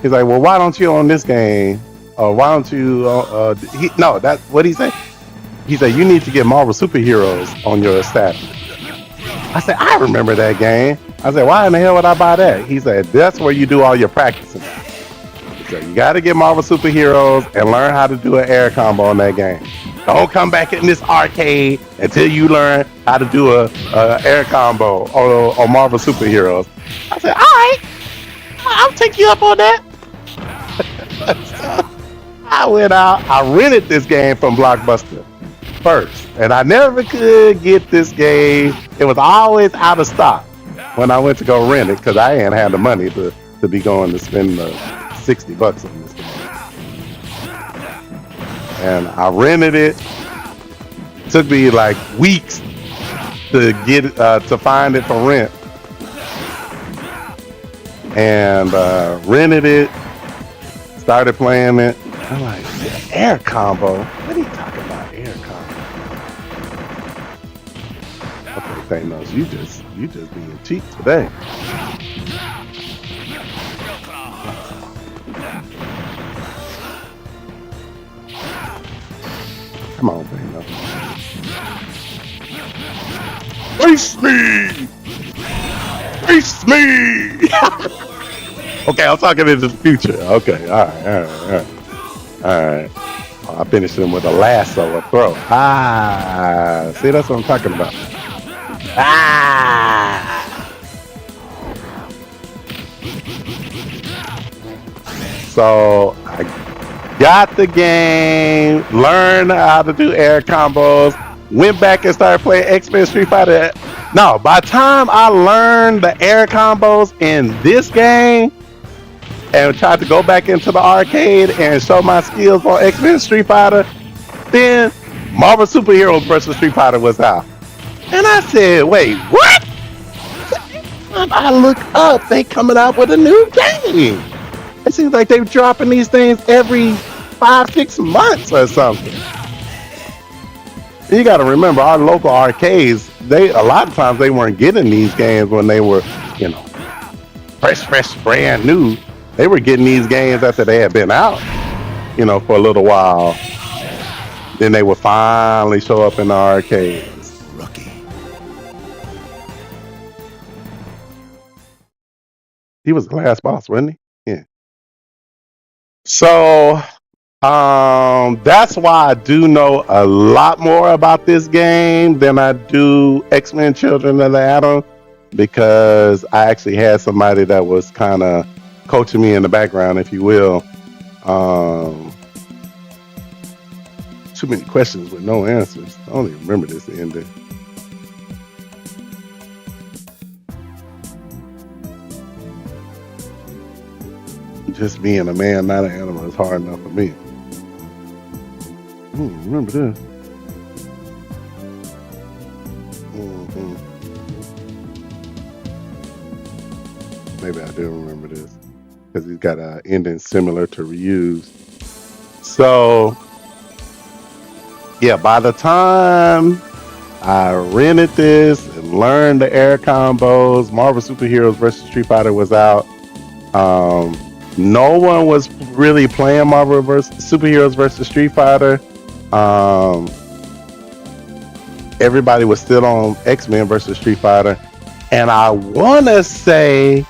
He's like, "Well, why don't you own this game? Or why don't you?" No, that's what he said. He said, "You need to get Marvel Superheroes on your Saturn." I said, "I remember that game." I said, "Why in the hell would I buy that?" He said, "That's where you do all your practicing." He said, "You got to get Marvel Superheroes and learn how to do an air combo on that game. Don't come back in this arcade until you learn how to do a air combo on Marvel Superheroes." I said, "All right, I'll take you up on that." So I went out. I rented this game from Blockbuster first, and I never could get this game. It was always out of stock when I went to go rent it because I ain't had the money to be going to spend $60 on this game. And I rented it. Took me like weeks to get to find it for rent, and rented it. Started playing it. I'm like, air combo? What are you talking about, air combo? Okay, Thanos, you just being cheap today. Come on, Thanos. Face me! Face me! Okay, I'm talking into the future. Okay, all right. Oh, I finished him with a lasso, a throw. See, that's what I'm talking about. So I got the game, learned how to do air combos, went back and started playing X-Men Street Fighter. No, by the time I learned the air combos in this game and tried to go back into the arcade and show my skills on X-Men Street Fighter, then Marvel Superheroes vs. Street Fighter was out. And I said, "Wait, what?" I look up, they coming out with a new game. It seems like they're dropping these things every 5-6 months or something. You got to remember, our local arcades, a lot of times they weren't getting these games when they were, fresh, brand new. They were getting these games after they had been out, for a little while. Then they would finally show up in the arcades. Rookie. He was the last boss, wasn't he? Yeah. So that's why I do know a lot more about this game than I do X-Men Children of the Atom, because I actually had somebody that was kind of coaching me in the background, if you will. Um, Too many questions with no answers. I don't even remember this ending. Just being a man, not an animal, is hard enough for me. Remember this. hmm Maybe I do remember this because he's got an ending similar to Ryu's. So, yeah, by the time I rented this and learned the air combos, Marvel Superheroes versus Street Fighter was out. No one was really playing Marvel Superheroes versus Street Fighter. Everybody was still on X-Men versus Street Fighter. And I want to say,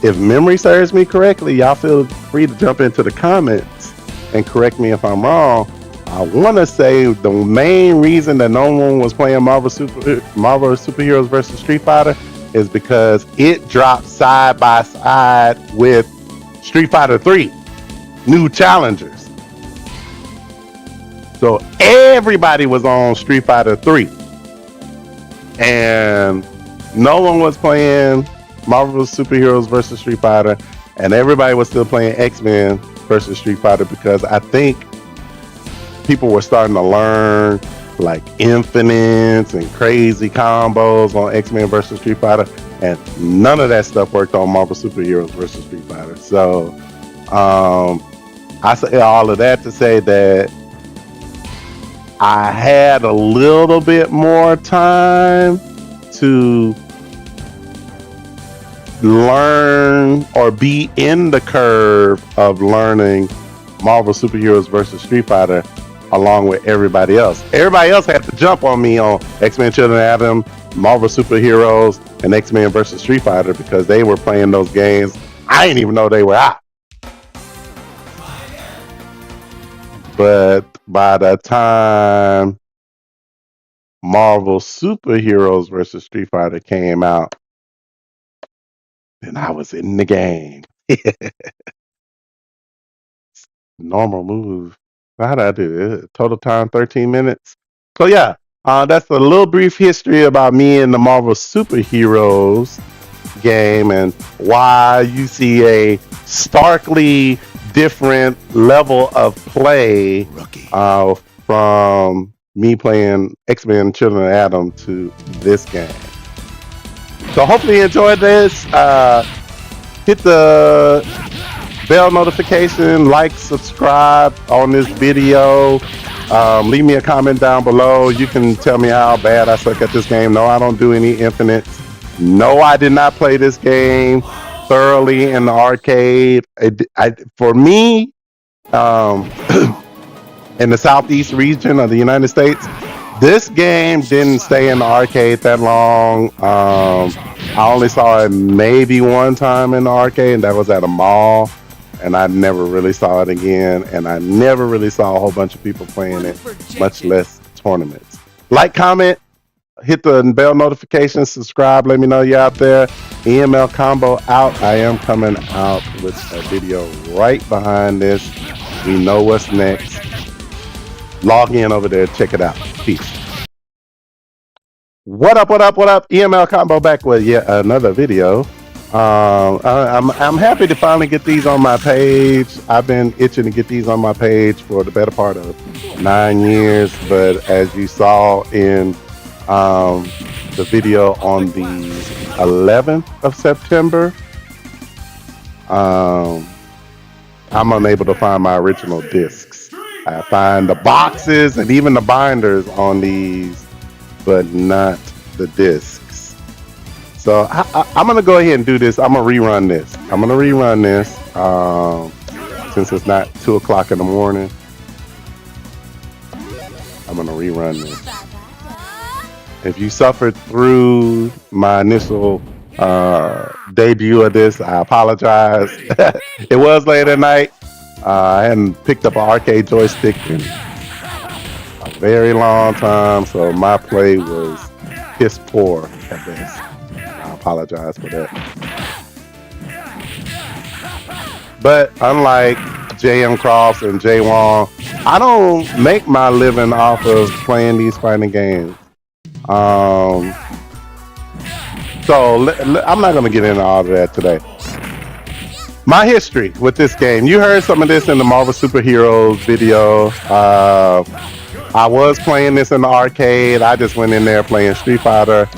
if memory serves me correctly, y'all feel free to jump into the comments and correct me if I'm wrong. I want to say the main reason that no one was playing Marvel Superheroes versus Street Fighter is because it dropped side by side with Street Fighter 3 New Challengers. So everybody was on Street Fighter 3. And no one was playing Marvel Superheroes versus Street Fighter, and everybody was still playing X-Men versus Street Fighter, because I think people were starting to learn like infinites and crazy combos on X-Men versus Street Fighter, and none of that stuff worked on Marvel Superheroes versus Street Fighter. So I say all of that to say that I had a little bit more time to learn or be in the curve of learning Marvel Superheroes versus Street Fighter along with everybody else. Everybody else had to jump on me on X-Men Children of Atom, Marvel Superheroes, and X-Men versus Street Fighter because they were playing those games. I didn't even know they were out. But by the time Marvel Superheroes versus Street Fighter came out, then I was in the game. Normal move. How did I do it? Total time 13 minutes. So yeah, that's a little brief history about me and the Marvel Superheroes game and why you see a starkly different level of play from me playing X-Men Children of Atom to this game. So hopefully you enjoyed this. Hit the bell notification, like, subscribe on this video. Leave me a comment down below. You can tell me how bad I suck at this game. No, I don't do any infinites. No, I did not play this game thoroughly in the arcade. For me, in the southeast region of the United States, this game didn't stay in the arcade that long. I only saw it maybe one time in the arcade, and that was at a mall. And I never really saw it again. And I never really saw a whole bunch of people playing it, much less tournaments. Like, comment, hit the bell notification, subscribe, let me know you're out there. EML combo out. I am coming out with a video right behind this. We know what's next. Log in over there, check it out. Peace. What up, what up, what up? EML combo back with yet another video. I'm happy to finally get these on my page. I've been itching to get these on my page for the better part of 9 years, but as you saw in the video on the 11th of September, I'm unable to find my original discs. I find the boxes and even the binders on these, but not the discs. So I'm gonna go ahead and do this. I'm gonna rerun this. Since it's not 2 o'clock in the morning. I'm gonna rerun this. If you suffered through my initial debut of this. I apologize. It was late at night. I hadn't picked up an arcade joystick in a very long time, so my play was piss poor at best. I apologize for that. But unlike J.M. Cross and Jay Wong, I don't make my living off of playing these fighting games. So I'm not going to get into all of that today. My history with this game. You heard some of this in the Marvel Superheroes video. I was playing this in the arcade. I just went in there playing Street Fighter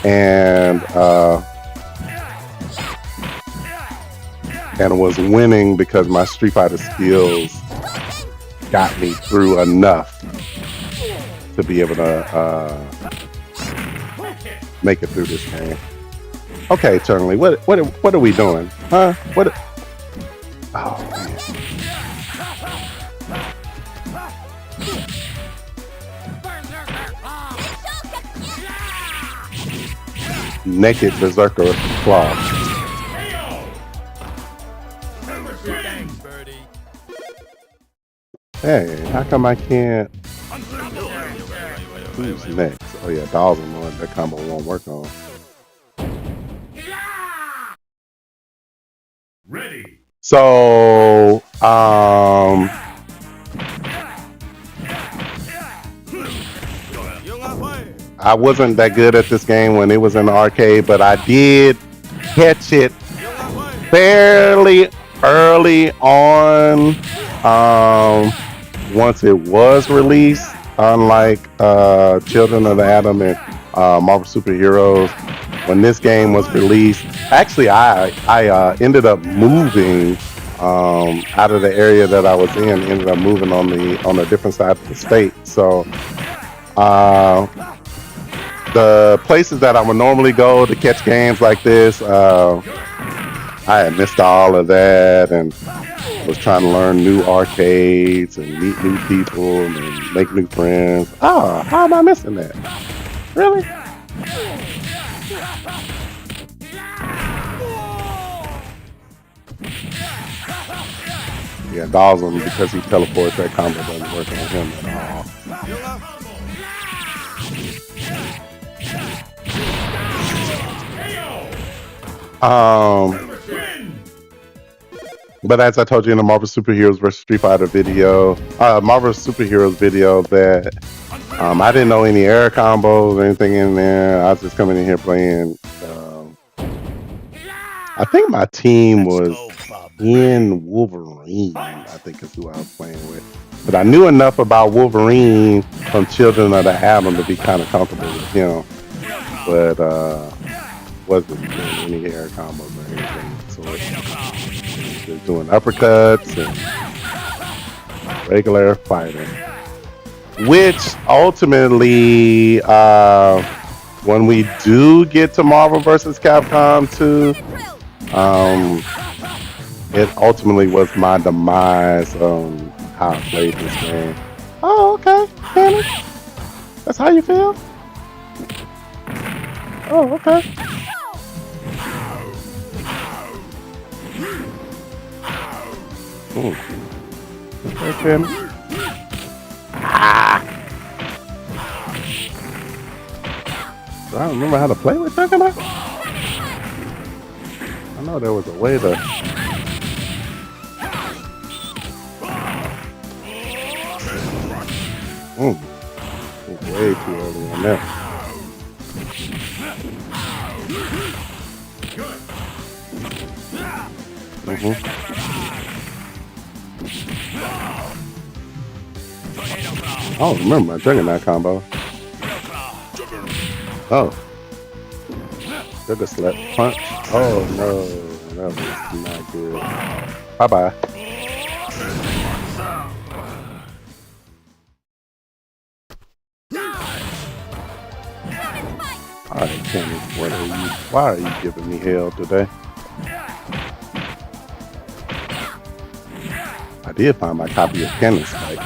and was winning because my Street Fighter skills got me through enough to be able to make it through this game. Okay, Turnley, what are we doing? Huh? What? Oh man. Naked Berserker Claw. Hey, how come I can't? Who's next? Oh yeah, Dawson one. That combo won't work on. Ready. So, I wasn't that good at this game when it was in the arcade, but I did catch it fairly early on. Once it was released, unlike Children of the Atom and Marvel Superheroes, when this game was released, actually I ended up moving out of the area that I was in. Ended up moving on a different side of the state. So the places that I would normally go to catch games like this, I had missed all of that and was trying to learn new arcades and meet new people and make new friends. Oh, how am I missing that? Really? Yeah, Dawson, because he teleports, that combo doesn't work on him at all. But as I told you in the Marvel Superheroes vs. Street Fighter video, Marvel Superheroes video, that I didn't know any air combos or anything in there. I was just coming in here playing. I think my team was in Wolverine, I think is who I was playing with. But I knew enough about Wolverine from Children of the Atom to be kind of comfortable with him. But wasn't doing any air combos or anything. So just doing uppercuts and regular fighting. Which ultimately, when we do get to Marvel vs. Capcom 2, it ultimately was my demise on how I played this game. Oh, okay, Danny. That's how you feel? Oh, okay. Okay, Danny. I don't remember how to play with that guy. I know there was a way to. Way too early on that. I don't remember my Juggernaut combo. Oh. Sugar slap punch. Oh no, that was not good. Bye bye. Alright, Kenny, why are you giving me hell today? I did find my copy of Kenneth's fight.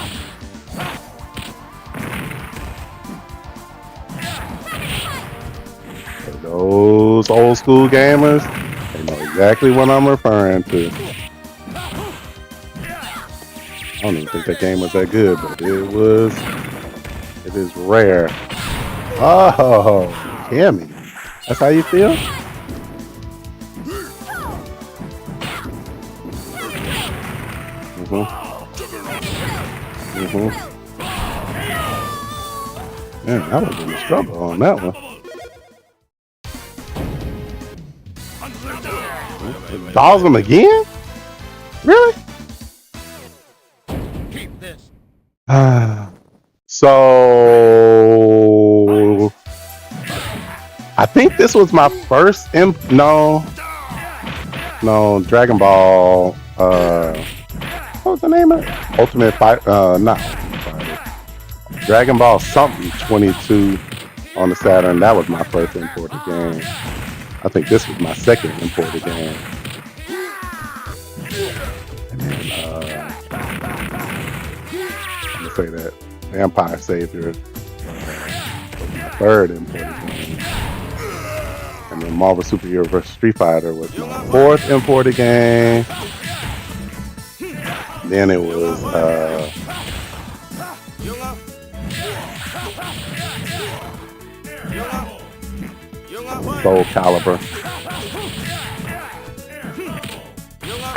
For those those old school gamers, they know exactly what I'm referring to. I don't even think that game was that good, but it is rare. Oh, Kimmy. That's how you feel? Man, I was in trouble on that one. Dolls him again? Really? Keep this. So I think this was my first no, Dragon Ball what was the name of it? Ultimate Fight not Dragon Ball something 22 on the Saturn. That was my first imported game. I think this was my second imported game. And then I'm gonna say that Vampire Savior was my third imported game. And then Marvel Super Hero vs. Street Fighter was my fourth imported game. Then it was Soul Calibur.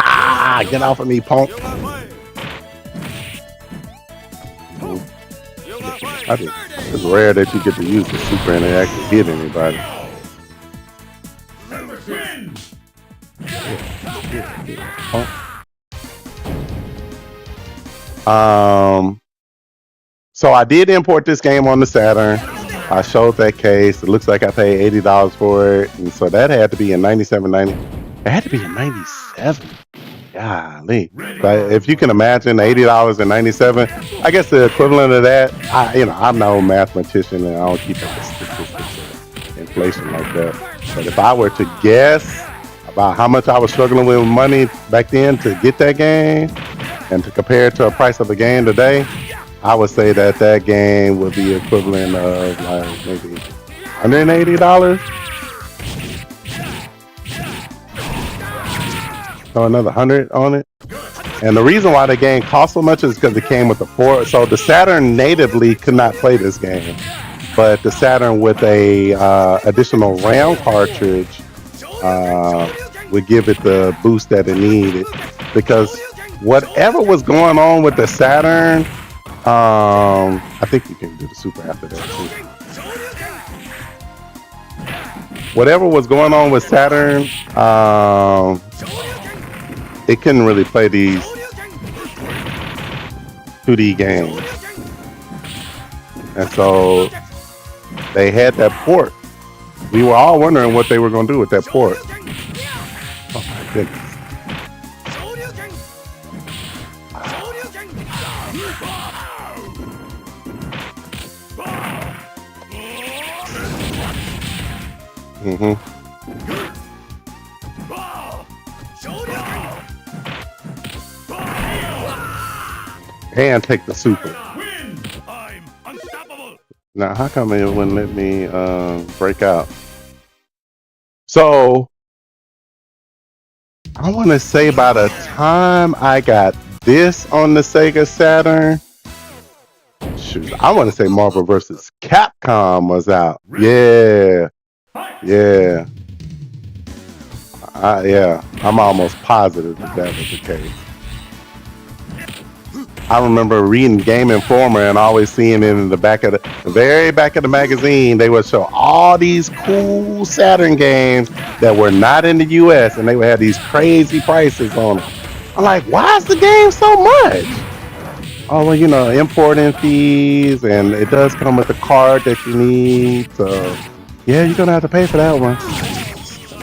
Ah, get off of me, punk. It's rare that you get to use the super and it actually hit anybody. So I did import this game on the Saturn. I showed that case. It looks like I paid $80 for it, and so that had to be in 97.90. It had to be in 97. Golly! But if you can imagine, $80 in 97. I guess the equivalent of that. I'm no mathematician, and I don't keep up with statistics of inflation like that. But if I were to guess about how much I was struggling with money back then to get that game, and to compare it to a price of a game today, I would say that game would be equivalent of like maybe $180. So another 100 on it. And the reason why the game cost so much is because it came with the port. So the Saturn natively could not play this game, but the Saturn with a additional RAM cartridge would give it the boost that it needed. Because whatever was going on with the Saturn, I think you can do the super after that too. Whatever was going on with Saturn, it couldn't really play these 2D games. And so they had that port. We were all wondering what they were going to do with that port. Oh my goodness. And take the super. Now, how come it wouldn't let me break out? So, I want to say by the time I got this on the Sega Saturn, shoot, I want to say Marvel vs. Capcom was out. Yeah. Yeah. Yeah. I'm almost positive that was the case. I remember reading Game Informer and always seeing it in the very back of the magazine. They would show all these cool Saturn games that were not in the US, and they would have these crazy prices on them. I'm like, why is the game so much? Oh, well, importing fees, and it does come with a card that you need. So, yeah, you're gonna have to pay for that one.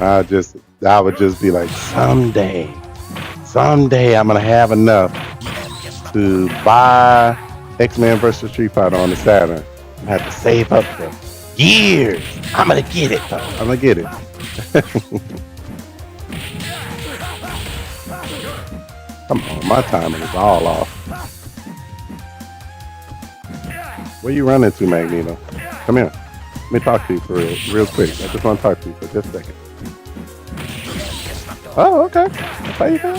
I would just be like, someday I'm gonna have enough to buy X-Men vs. Street Fighter on the Saturn. I have to save up for years. I'm gonna get it though. I'm gonna get it. Come on, my timing is all off. Where you running to, Magneto? Come here. Let me talk to you for real quick. I just want to talk to you for just a second. Oh, okay. That's how you feel?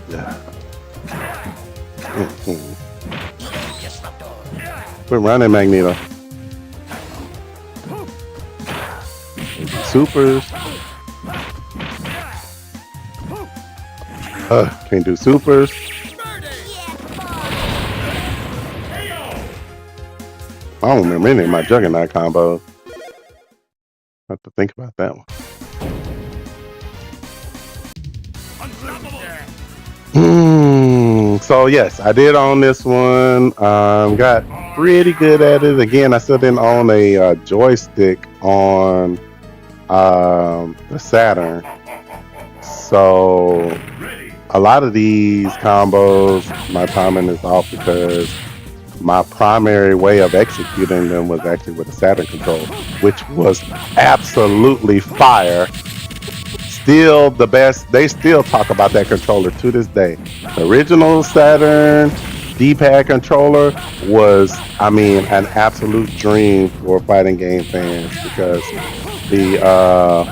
Yeah. Mm-hmm. Quit running, Magneto. Supers. Can't do supers. I don't remember any of my Juggernaut combos. I have to think about that one. So yes, I did own this one. Got pretty good at it. Again, I still didn't own a joystick on the Saturn. So a lot of these combos, my timing is off because my primary way of executing them was actually with a Saturn control, which was absolutely fire. Still the best. They still talk about that controller to this day. The original Saturn D-pad controller was, I mean, an absolute dream for fighting game fans because the oh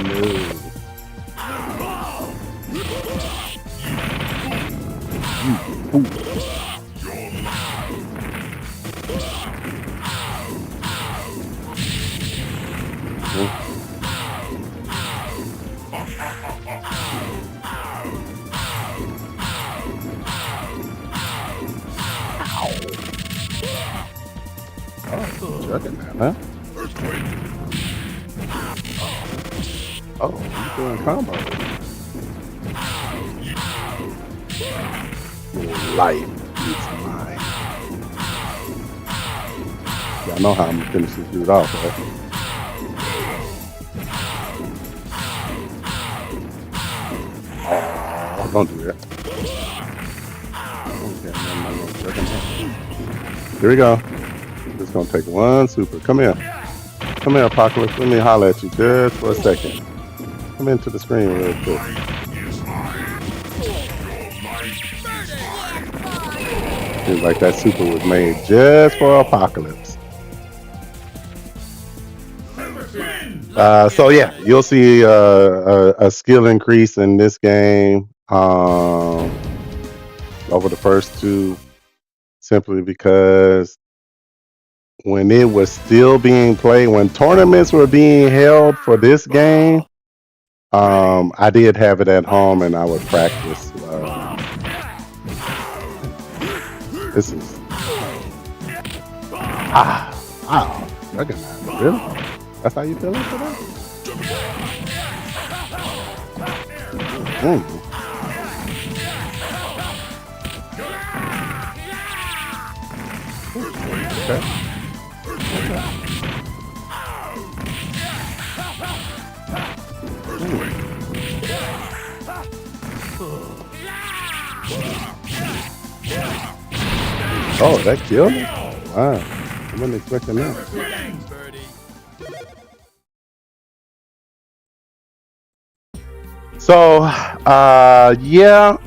no. Juggernaut, huh? Oh, he's doing combos. Life is mine. Y'all know how I'm gonna finish this dude off, right? Oh, don't do that. Here we go. Just gonna take one super. Come here. Come here, Apocalypse. Let me holler at you just for a second. Come into the screen real quick. Seems like that super was made just for Apocalypse. So yeah, you'll see a skill increase in this game over the first two, simply because when it was still being played, when tournaments were being held for this game, I did have it at home and I would practice. This is wow, recognize it, really? That's how you feeling today? Okay. Oh, that killed me? Wow. I wasn't expecting that. So, yeah,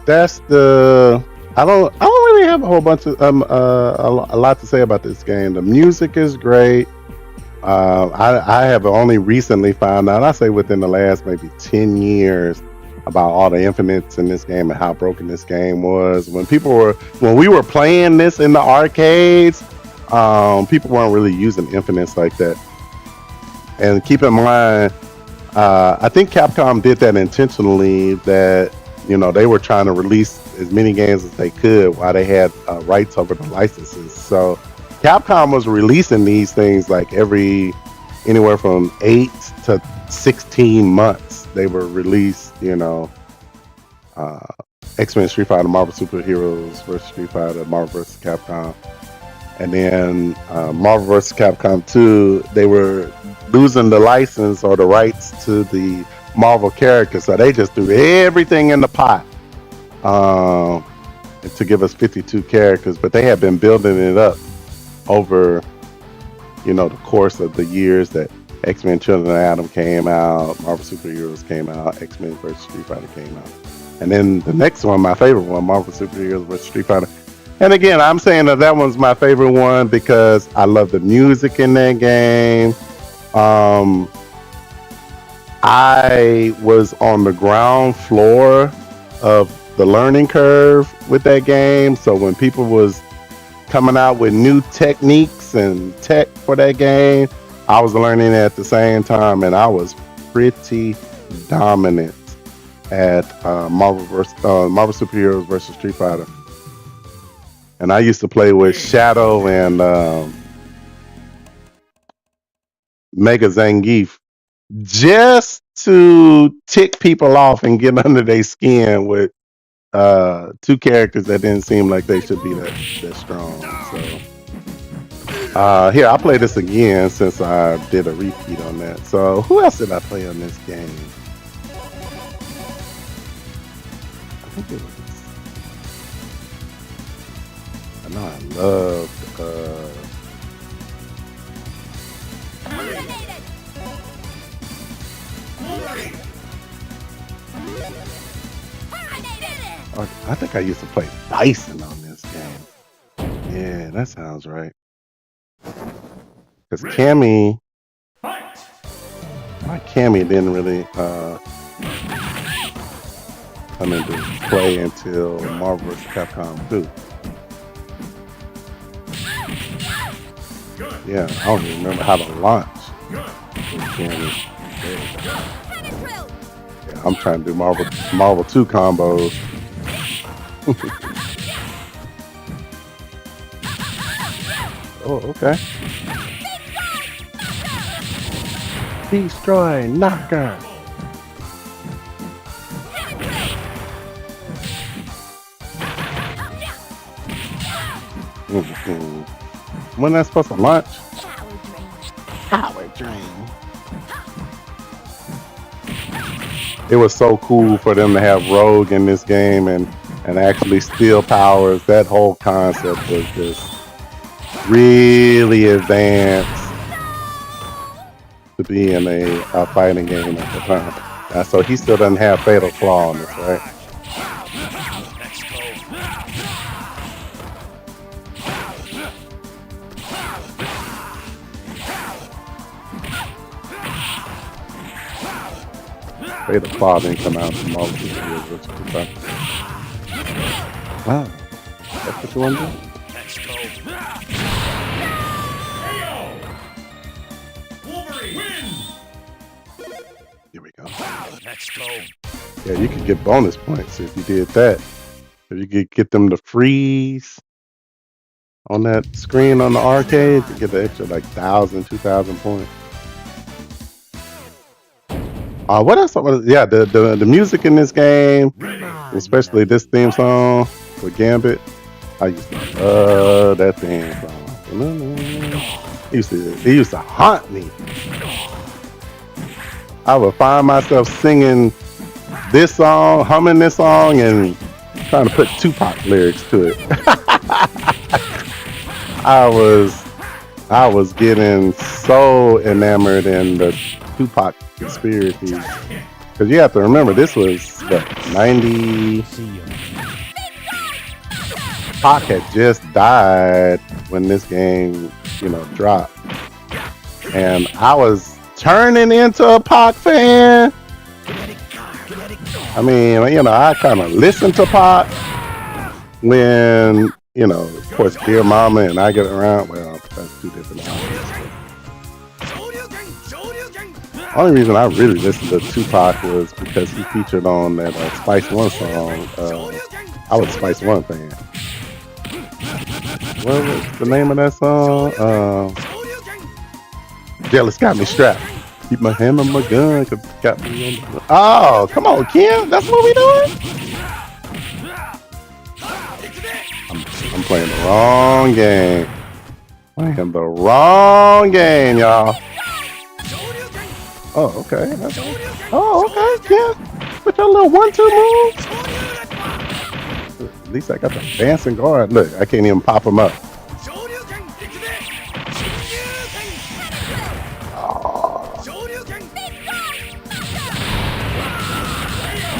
that's the. I don't really have a whole bunch of a lot to say about this game. The music is great. I have only recently found out. I say within the last maybe 10 years about all the infinites in this game and how broken this game was. When we were playing this in the arcades, people weren't really using infinites like that. And keep in mind, I think Capcom did that intentionally. That they were trying to release as many games as they could while they had rights over the licenses. So Capcom was releasing these things like anywhere from 8 to 16 months. They were released, X-Men, Street Fighter, Marvel Superheroes vs. Street Fighter, Marvel vs. Capcom. And then Marvel vs. Capcom 2, they were losing the license or the rights to the Marvel characters. So they just threw everything in the pot to give us 52 characters. But they had been building it up over, the course of the years that X-Men Children of Adam came out, Marvel Superheroes came out, X-Men vs. Street Fighter came out. And then the next one, my favorite one, Marvel Superheroes vs. Street Fighter. And again, I'm saying that one's my favorite one because I love the music in that game. I was on the ground floor of the learning curve with that game. So when people was coming out with new techniques and tech for that game, I was learning at the same time, and I was pretty dominant at Marvel Superheroes versus Street Fighter. And I used to play with Shadow and Mega Zangief just to tick people off and get under their skin with two characters that didn't seem like they should be that strong. So here, I'll play this again since I did a repeat on that. So who else did I play on this game? I think it was. I know I loved. I think I used to play Bison on this game. Yeah, that sounds right. Because Cammy, my Cammy didn't really come into play until Marvel vs. Capcom 2. Yeah, I don't even remember how to launch Cammy. Yeah, I'm trying to do Marvel 2 combos. Oh, okay. Destroy, knocker. When that's supposed to launch? Power drain. It was so cool for them to have Rogue in this game and actually steal powers. That whole concept was just really advanced to be in a fighting game at the time. So he still doesn't have Fatal Flaw on this, right? Fatal Flaw didn't come out in Marvel Superheroes. Wow, that's what you want to do? Here we go. Yeah, you could get bonus points if you did that. If you could get them to freeze on that screen on the arcade, you get the extra like 1,000, 2,000 points. What else? Yeah, the music in this game, especially this theme song with Gambit. I used to love that theme song. It used to haunt me. I would find myself singing this song, humming this song, and trying to put Tupac lyrics to it. I was getting so enamored in the Tupac conspiracy. Because you have to remember, this was 90. Pac had just died when this game, dropped. And I was turning into a Pac fan. I mean, I kind of listened to Pac when, of course, Dear Mama and I Get Around. Well, that's two different albums. The only reason I really listened to Tupac was because he featured on that Spice One song. I was a Spice One fan. What was the name of that song? Jealous Got Me Strapped. Keep my hand on my gun, cause it got me on the... Oh, come on, Kim. That's what we doing? I'm playing the wrong game. Playing the wrong game, y'all. Oh, okay. Okay, yeah. With your little 1-2 move. At least I got the dancing guard. Look, I can't even pop him up. Oh,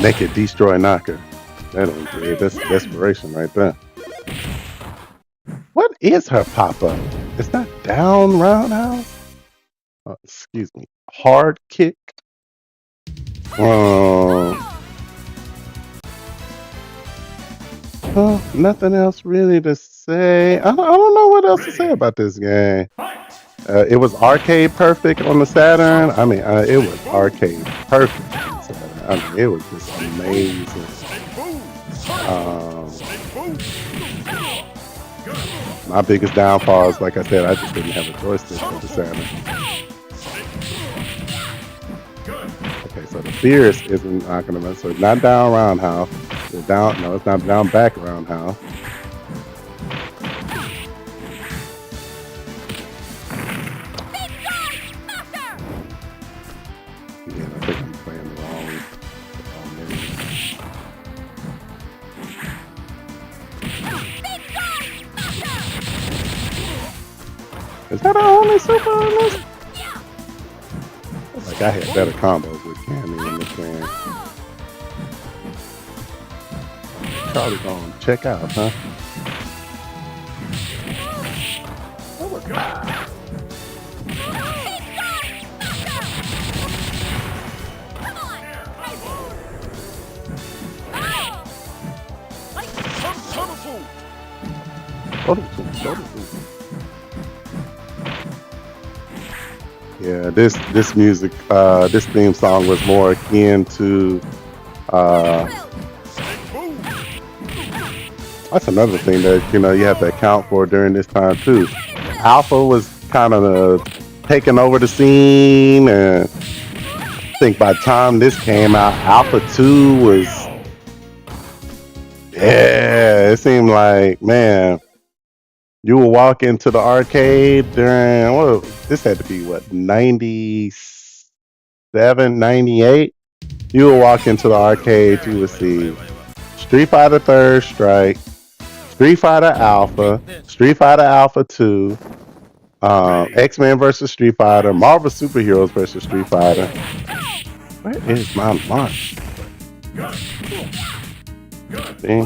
Naked destroy knocker. That ain't good. That's desperation right there. What is her pop up? It's not down roundhouse. Excuse me. Hard kick. Nothing else really to say. I don't know what else to say about this game. It was arcade perfect on the Saturn. I mean, it was arcade perfect on the Saturn. I mean, it was just amazing. My biggest downfall is, like I said, I just didn't have a joystick for the Saturn. Okay, so the Fierce isn't not gonna mess. So it's not down roundhouse. It's down. No, it's not down back roundhouse. Yeah, I think I'm playing the wrong name. Is that our only super on this? Like I had better combos with Cammy in this game. Charlie gonna check out, huh? Yeah, this music, this theme song was more akin to. That's another thing that you have to account for during this time too. Alpha was kind of taking over the scene, and I think by the time this came out, Alpha 2 was. Yeah, it seemed like, man, you would walk into the arcade during, this had to be 97, 98? You would walk into the arcade, you would see Street Fighter Third Strike, Street Fighter Alpha, Street Fighter Alpha 2, X-Men versus Street Fighter, Marvel Superheroes versus Street Fighter. Where is my launch? See?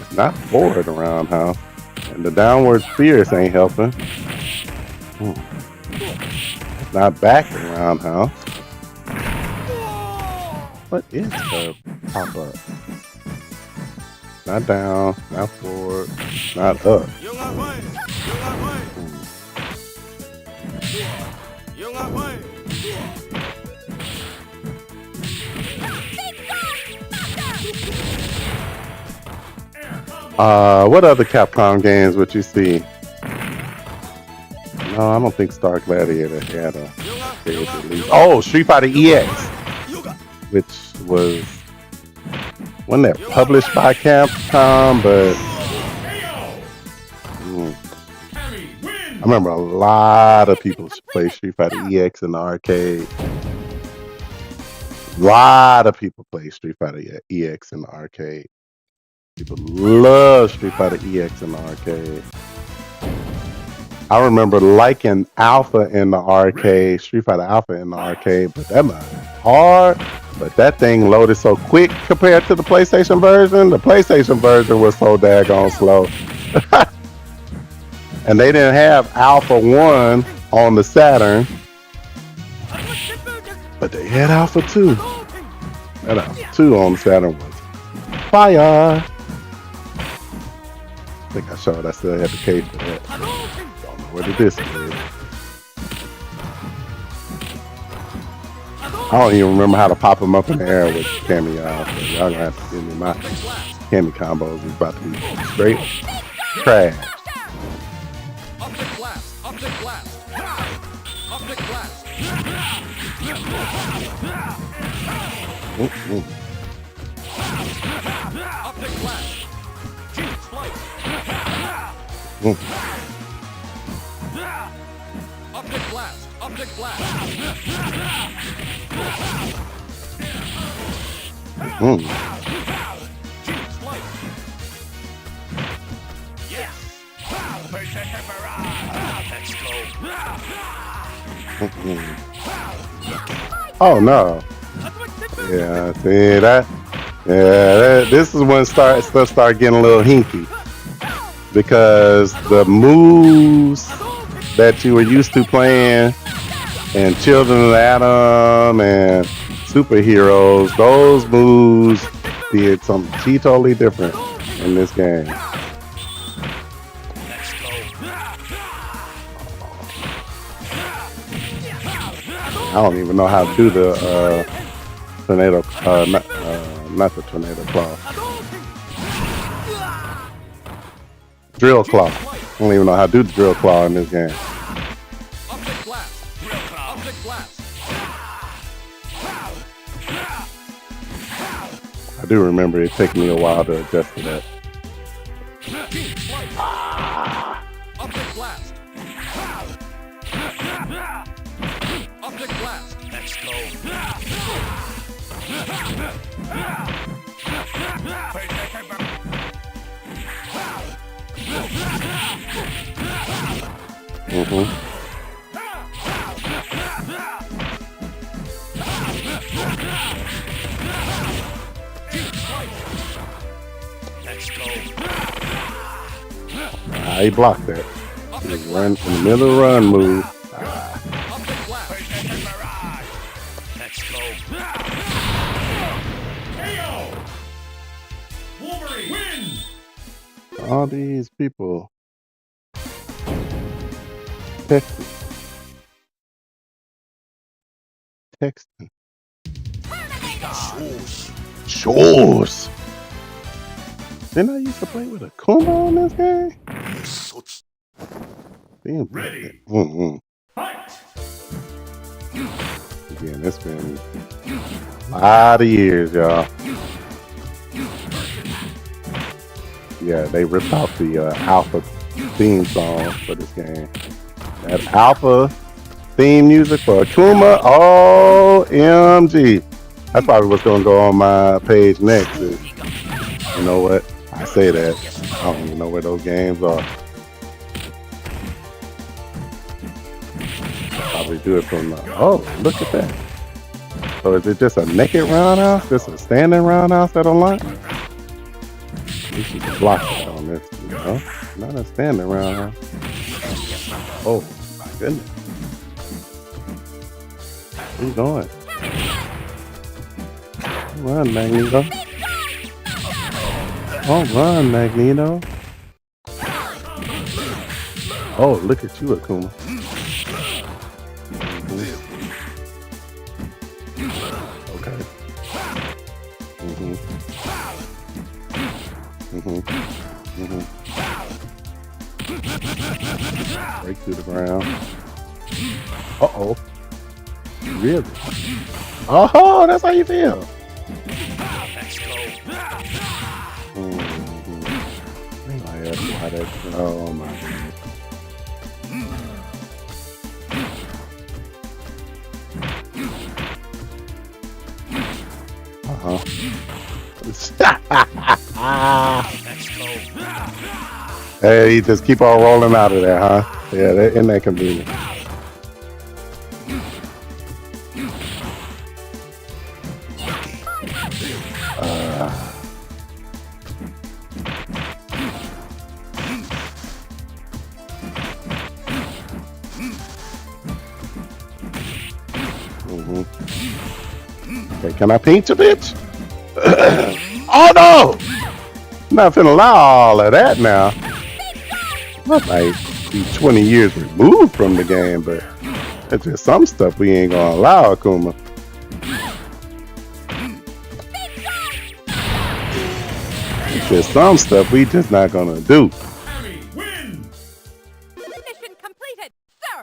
It's not forward around house, and the downward Fierce ain't helping. It's not back around house. What is the pop up? Not down, not forward, not up. What other Capcom games would you see? No, I don't think Star Gladiator had a release. Oh, Street Fighter EX, which was wasn't that published by Capcom, but I remember a lot of people play Street Fighter EX in the arcade. A lot of people play Street Fighter EX in the arcade. People love Street Fighter EX in the arcade. I remember liking Alpha in the arcade, Street Fighter Alpha in the arcade, but that was hard. But that thing loaded so quick compared to the PlayStation version. The PlayStation version was so daggone slow. And they didn't have Alpha 1 on the Saturn, but they had Alpha 2. That Alpha 2 on the Saturn was fire. I think I showed I still had the case for that. Don't know where the disc is. I don't even remember how to pop them up in the air with Cammy, y'all. So y'all gonna have to give me my Cammy combos. It's about to be straight trash. Mm-mm. Oh no. Yeah, see that? Yeah, this is when stuff start getting a little hinky because the moves that you were used to playing and Children of Atom and superheroes, those moves did something totally different in this game. I don't even know how to do the tornado, not the tornado claw. Drill claw. I don't even know how to do the drill claw in this game. I do remember it taking me a while to adjust to that. Mm-hmm. He blocked that. He run in the middle of the run move. All these people texting. Chores. Didn't I used to play with a Kuma on this game? Damn. Ready. Again, it's been a lot of years, y'all. Yeah, they ripped off the Alpha theme song for this game. That Alpha theme music for Akuma, OMG. That's probably what's going to go on my page next. Is, you know what? I say that. I don't even know where those games are. Probably do it from oh, look at that. So is it just a naked roundhouse? Just a standing roundhouse that unlock? We should block that on this, you know? Not a standing roundhouse. Oh my goodness. Where you going? Run, Magneto. Oh, run, Magneto. Oh, look at you, Akuma. Okay. Break through the ground. Uh-oh. Really? Oh, that's how you feel. Oh my goodness. Hey, you just keep on rolling out of there, huh? Yeah, isn't that convenient? Okay, can I paint a bitch? Oh no! I'm not finna allow all of that now. I might be 20 years removed from the game, but there's just some stuff we ain't gonna allow, Akuma. There's just some stuff we just not gonna do. Mission completed, sir.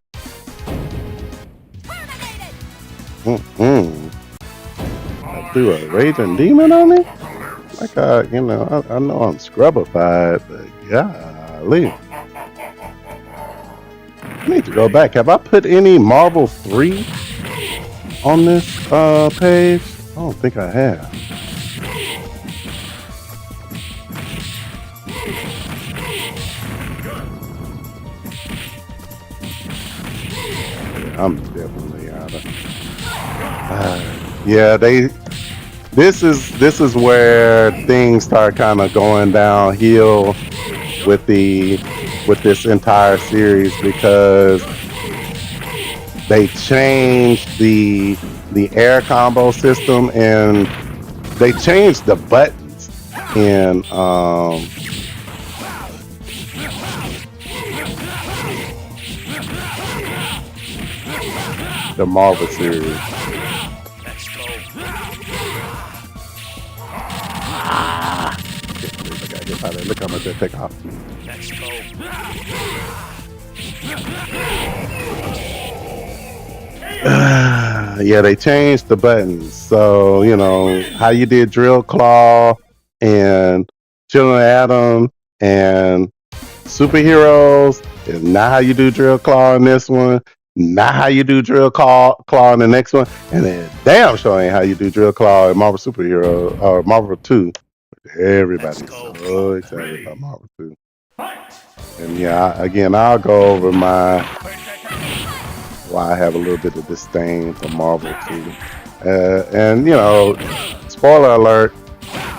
Terminated. I threw a raging demon on me? Like, you know, I know I'm scrubbified, but golly. I need to go back. Have I put any Marvel 3 on this page? I don't think I have. I'm definitely out of. Yeah, they. This is where things start kind of going downhill with the with this entire series because they changed the air combo system and they changed the buttons in the Marvel series. Let's go. Ah, can't believe I got hit by that. Look how much that take off. Let's go. Yeah, they changed the buttons. So, how you did Drill Claw and Children of Adam and Superheroes is not how you do Drill Claw in this one. Not how you do Claw in the next one. And then damn sure ain't how you do Drill Claw in Marvel Superhero or Marvel 2. Let's Everybody's go. so excited about Marvel 2. And yeah, again, I'll go over why I have a little bit of disdain for Marvel too. And spoiler alert: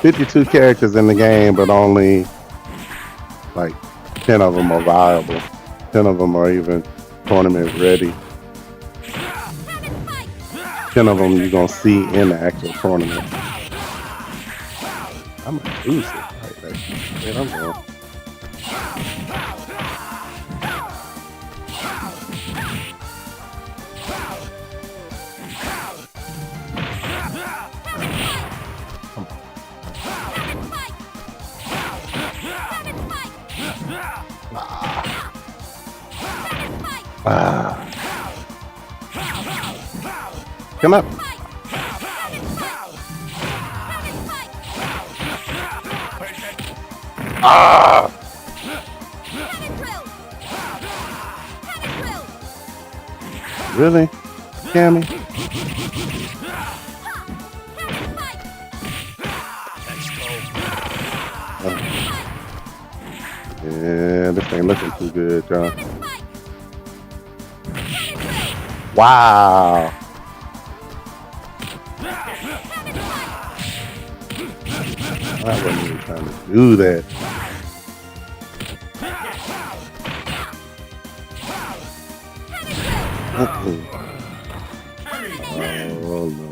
52 characters in the game, but only like 10 of them are viable. 10 of them are even tournament ready. 10 of them you're gonna see in the actual tournament. I might lose it. Man, I'm going. Ah. Come up. Ah. Really? Cammy? Yeah, this ain't looking too good, John. Wow. I wasn't even trying to do that. Oh no.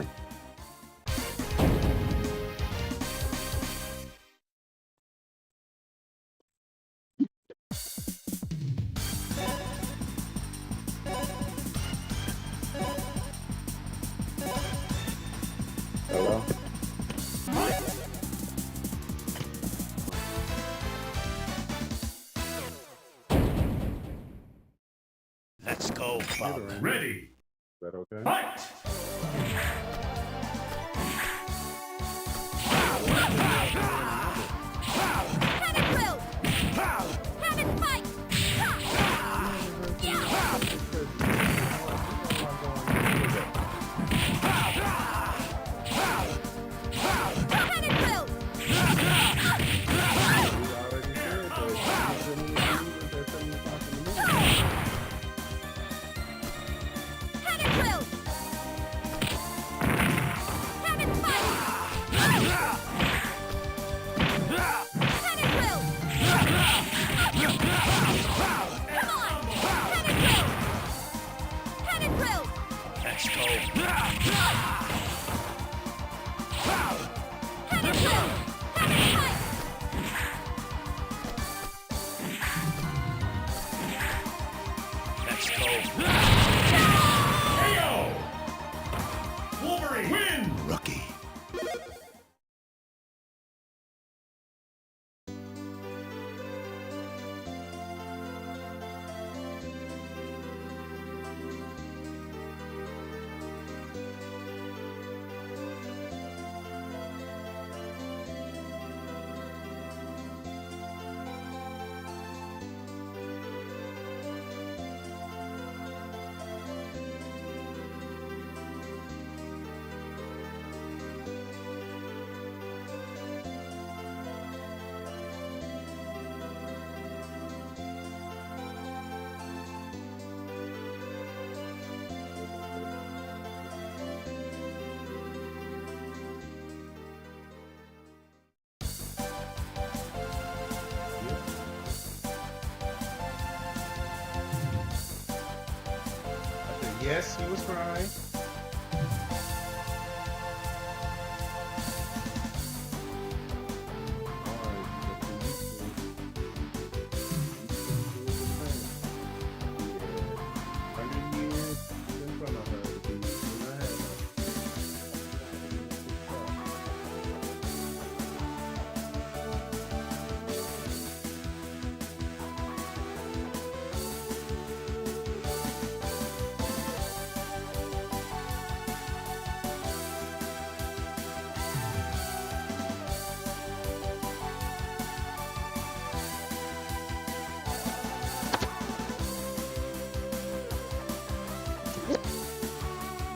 Hello? Let's go, Father. Ready. Is that okay? Fight. Let's go. Let's go. KO. Wolverine win. Rookie. Yes, he was crying.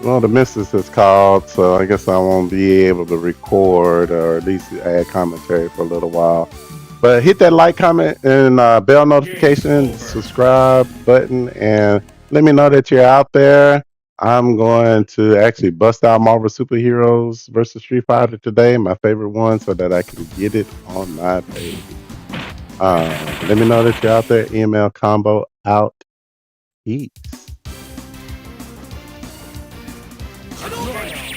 Well, the missus is called, so I guess I won't be able to record or at least add commentary for a little while. But hit that like, comment, and bell Game notification, over. subscribe button, and let me know that you're out there. I'm going to actually bust out Marvel Superheroes versus Street Fighter today, my favorite one, so that I can get it on my page. Let me know that you're out there. Email combo out. Peace. Hadouken!